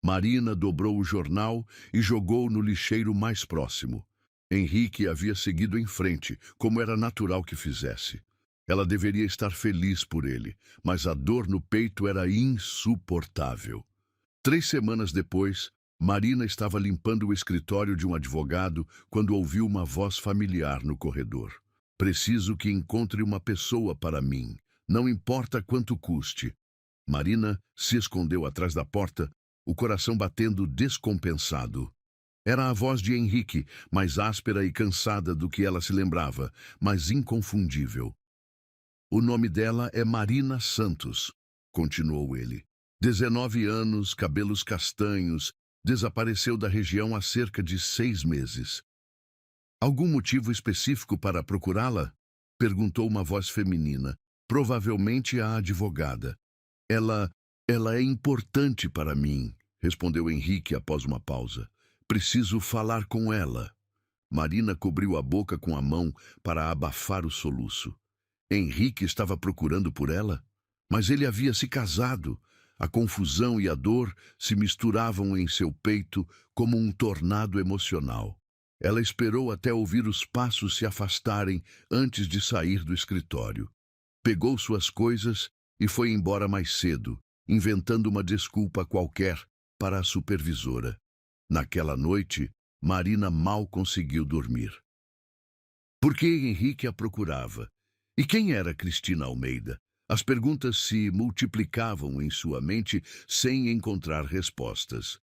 Marina dobrou o jornal e jogou no lixeiro mais próximo. Henrique havia seguido em frente, como era natural que fizesse. Ela deveria estar feliz por ele, mas a dor no peito era insuportável. 3 semanas depois, Marina estava limpando o escritório de um advogado quando ouviu uma voz familiar no corredor. Preciso que encontre uma pessoa para mim, não importa quanto custe. Marina se escondeu atrás da porta, o coração batendo descompensado. Era a voz de Henrique, mais áspera e cansada do que ela se lembrava, mas inconfundível. O nome dela é Marina Santos, continuou ele. 19 anos, cabelos castanhos, desapareceu da região há cerca de 6 meses. Algum motivo específico para procurá-la? Perguntou uma voz feminina, provavelmente a advogada. Ela é importante para mim, respondeu Henrique após uma pausa. Preciso falar com ela. Marina cobriu a boca com a mão para abafar o soluço. Henrique estava procurando por ela, mas ele havia se casado. A confusão e a dor se misturavam em seu peito como um tornado emocional. Ela esperou até ouvir os passos se afastarem antes de sair do escritório. Pegou suas coisas e foi embora mais cedo, inventando uma desculpa qualquer para a supervisora. Naquela noite, Marina mal conseguiu dormir. Por que Henrique a procurava? E quem era Cristina Almeida? As perguntas se multiplicavam em sua mente sem encontrar respostas.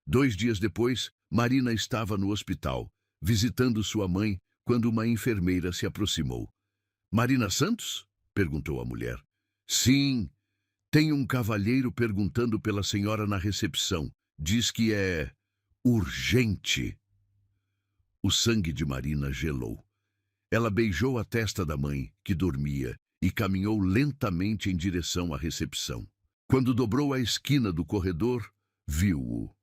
2 dias depois, Marina estava no hospital, visitando sua mãe, quando uma enfermeira se aproximou. Marina Santos? Perguntou a mulher. Sim, tem um cavalheiro perguntando pela senhora na recepção. Diz que é urgente. O sangue de Marina gelou. Ela beijou a testa da mãe, que dormia, e caminhou lentamente em direção à recepção. Quando dobrou a esquina do corredor, viu-o.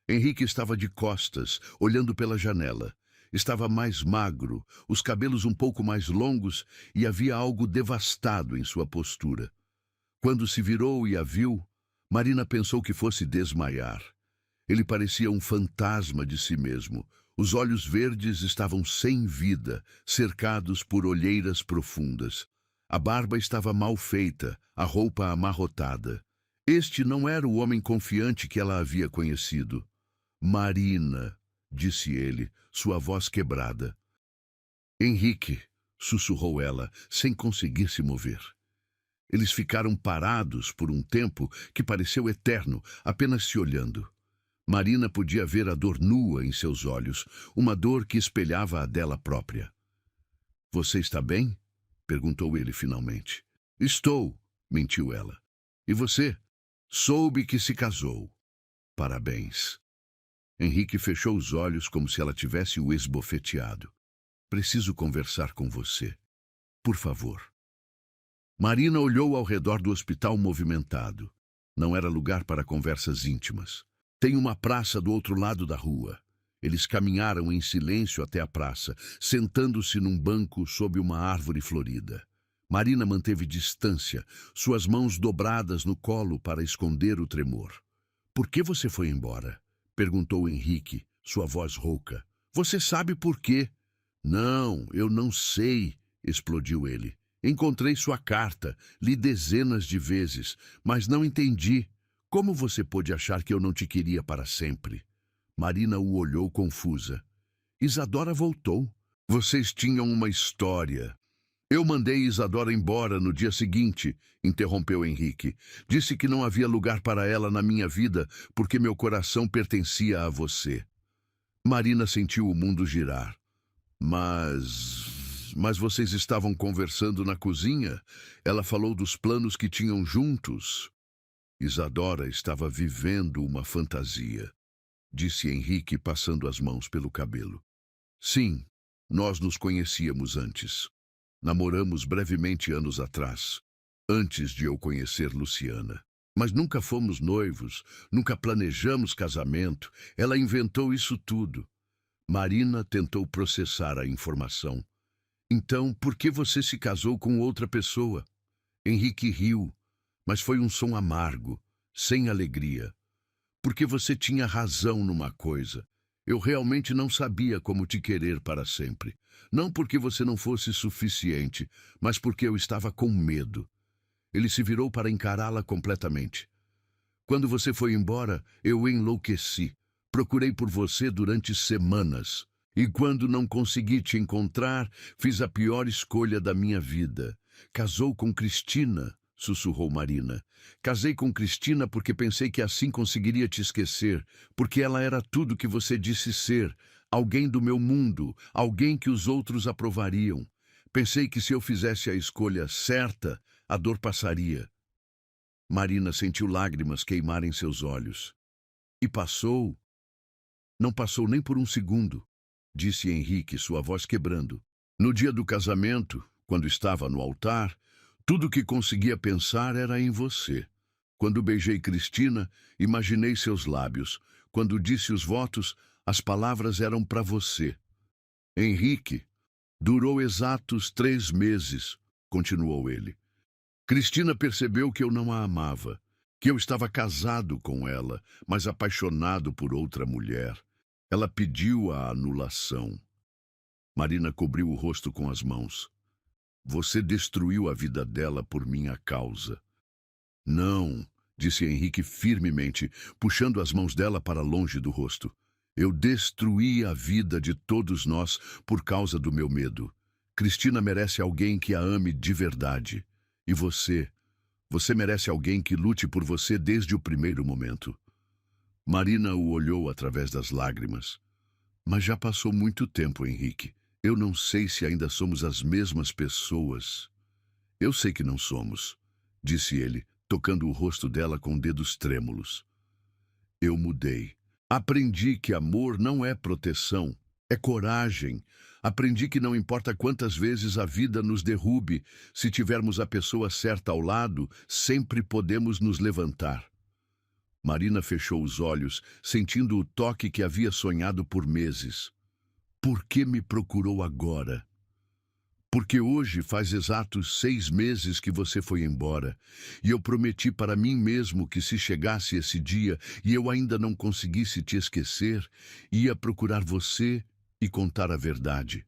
Henrique estava de costas, olhando pela janela. Estava mais magro, os cabelos um pouco mais longos e havia algo devastado em sua postura. Quando se virou e a viu, Marina pensou que fosse desmaiar. Ele parecia um fantasma de si mesmo. Os olhos verdes estavam sem vida, cercados por olheiras profundas. A barba estava mal feita, a roupa amarrotada. Este não era o homem confiante que ela havia conhecido. Marina, disse ele, sua voz quebrada. Henrique, sussurrou ela, sem conseguir se mover. Eles ficaram parados por um tempo que pareceu eterno, apenas se olhando. Marina podia ver a dor nua em seus olhos, uma dor que espelhava a dela própria. Você está bem? Perguntou ele finalmente. Estou, mentiu ela. E você? Soube que se casou. Parabéns. Henrique fechou os olhos como se ela tivesse o esbofeteado. Preciso conversar com você. Por favor. Marina olhou ao redor do hospital movimentado. Não era lugar para conversas íntimas. Tem uma praça do outro lado da rua. Eles caminharam em silêncio até a praça, sentando-se num banco sob uma árvore florida. Marina manteve distância, suas mãos dobradas no colo para esconder o tremor. Por que você foi embora? Perguntou Henrique, sua voz rouca. Você sabe por quê? Não, eu não sei, explodiu ele. Encontrei sua carta, li dezenas de vezes, mas não entendi. Como você pôde achar que eu não te queria para sempre? Marina o olhou confusa. Isadora voltou. Vocês tinham uma história. Eu mandei Isadora embora no dia seguinte, interrompeu Henrique. Disse que não havia lugar para ela na minha vida porque meu coração pertencia a você. Marina sentiu o mundo girar. Mas vocês estavam conversando na cozinha? Ela falou dos planos que tinham juntos. Isadora estava vivendo uma fantasia, disse Henrique passando as mãos pelo cabelo. Sim, nós nos conhecíamos antes. Namoramos brevemente anos atrás, antes de eu conhecer Luciana. Mas nunca fomos noivos, nunca planejamos casamento. Ela inventou isso tudo. Marina tentou processar a informação. Então, por que você se casou com outra pessoa? Henrique riu, mas foi um som amargo, sem alegria. Porque você tinha razão numa coisa. Eu realmente não sabia como te querer para sempre. Não porque você não fosse suficiente, mas porque eu estava com medo. Ele se virou para encará-la completamente. Quando você foi embora, eu enlouqueci. Procurei por você durante semanas. E quando não consegui te encontrar, fiz a pior escolha da minha vida. Casou com Cristina, sussurrou Marina. Casei com Cristina porque pensei que assim conseguiria te esquecer, porque ela era tudo que você disse ser, alguém do meu mundo, alguém que os outros aprovariam. Pensei que se eu fizesse a escolha certa, a dor passaria. Marina sentiu lágrimas queimarem seus olhos. E passou. Não passou nem por um segundo, disse Henrique, sua voz quebrando. No dia do casamento, quando estava no altar, tudo que conseguia pensar era em você. Quando beijei Cristina, imaginei seus lábios. Quando disse os votos, as palavras eram para você. Henrique, durou exatos 3 meses, continuou ele. Cristina percebeu que eu não a amava, que eu estava casado com ela, mas apaixonado por outra mulher. Ela pediu a anulação. Marina cobriu o rosto com as mãos. Você destruiu a vida dela por minha causa. Não, disse Henrique firmemente, puxando as mãos dela para longe do rosto. Eu destruí a vida de todos nós por causa do meu medo. Cristina merece alguém que a ame de verdade. E você merece alguém que lute por você desde o primeiro momento. Marina o olhou através das lágrimas. Mas já passou muito tempo, Henrique. Eu não sei se ainda somos as mesmas pessoas. Eu sei que não somos, disse ele, tocando o rosto dela com dedos trêmulos. Eu mudei. Aprendi que amor não é proteção, é coragem. Aprendi que não importa quantas vezes a vida nos derrube, se tivermos a pessoa certa ao lado, sempre podemos nos levantar. Marina fechou os olhos, sentindo o toque que havia sonhado por meses. Por que me procurou agora? Porque hoje faz exatos 6 meses que você foi embora, e eu prometi para mim mesmo que se chegasse esse dia e eu ainda não conseguisse te esquecer, ia procurar você e contar a verdade.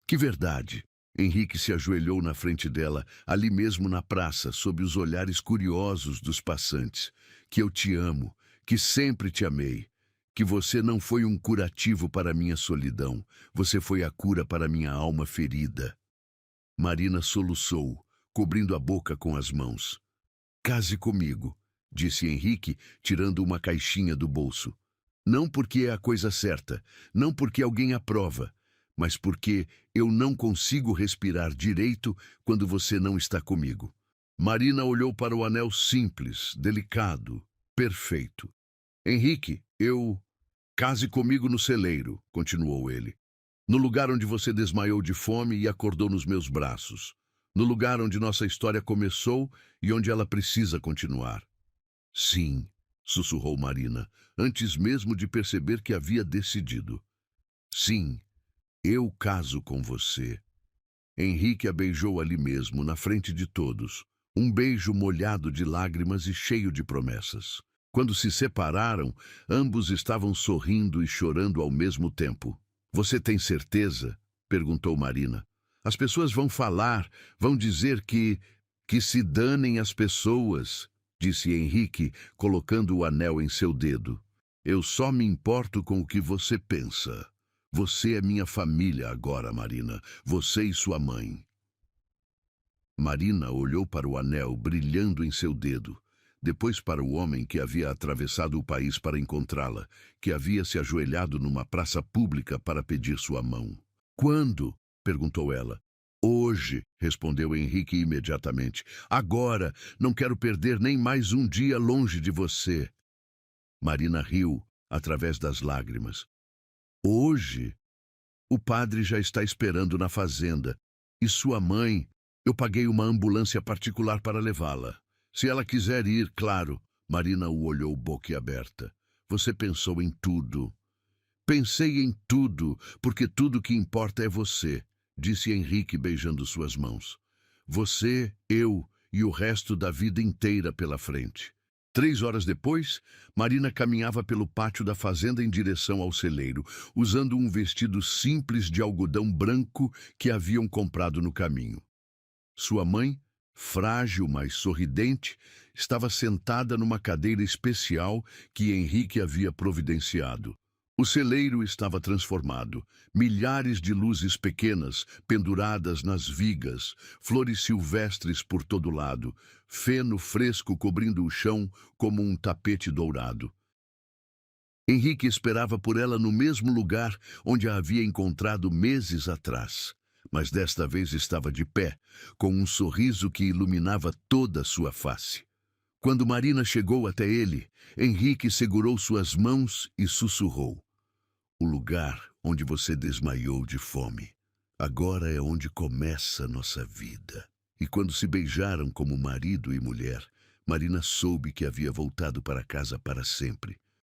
Que verdade? Henrique se ajoelhou na frente dela, ali mesmo na praça, sob os olhares curiosos dos passantes. Que eu te amo, que sempre te amei, que você não foi um curativo para minha solidão, você foi a cura para minha alma ferida. Marina soluçou, cobrindo a boca com as mãos. Case comigo, disse Henrique, tirando uma caixinha do bolso. Não porque é a coisa certa, não porque alguém aprova, mas porque eu não consigo respirar direito quando você não está comigo. Marina olhou para o anel simples, delicado, perfeito. Henrique, case comigo no celeiro, continuou ele. No lugar onde você desmaiou de fome e acordou nos meus braços. No lugar onde nossa história começou e onde ela precisa continuar. Sim, sussurrou Marina, antes mesmo de perceber que havia decidido. Sim, eu caso com você. Henrique a beijou ali mesmo, na frente de todos. Um beijo molhado de lágrimas e cheio de promessas. Quando se separaram, ambos estavam sorrindo e chorando ao mesmo tempo. Você tem certeza? Perguntou Marina. As pessoas vão falar, vão dizer que se danem as pessoas, disse Henrique, colocando o anel em seu dedo. Eu só me importo com o que você pensa. Você é minha família agora, Marina. Você e sua mãe. Marina olhou para o anel brilhando em seu dedo, depois para o homem que havia atravessado o país para encontrá-la, que havia se ajoelhado numa praça pública para pedir sua mão. Quando? Perguntou ela. Hoje, respondeu Henrique imediatamente. Agora, não quero perder nem mais um dia longe de você. Marina riu, através das lágrimas. Hoje? O padre já está esperando na fazenda. E sua mãe? Eu paguei uma ambulância particular para levá-la. Se ela quiser ir, claro. Marina o olhou boquiaberta. Você pensou em tudo. Pensei em tudo, porque tudo que importa é você, disse Henrique beijando suas mãos. Você, eu e o resto da vida inteira pela frente. 3 horas depois, Marina caminhava pelo pátio da fazenda em direção ao celeiro, usando um vestido simples de algodão branco que haviam comprado no caminho. Sua mãe, frágil, mas sorridente, estava sentada numa cadeira especial que Henrique havia providenciado. O celeiro estava transformado. Milhares de luzes pequenas penduradas nas vigas, flores silvestres por todo lado, feno fresco cobrindo o chão como um tapete dourado. Henrique esperava por ela no mesmo lugar onde a havia encontrado meses atrás, mas desta vez estava de pé, com um sorriso que iluminava toda a sua face. Quando Marina chegou até ele, Henrique segurou suas mãos e sussurrou: "O lugar onde você desmaiou de fome. Agora é onde começa nossa vida." E quando se beijaram como marido e mulher, Marina soube que havia voltado para casa para sempre.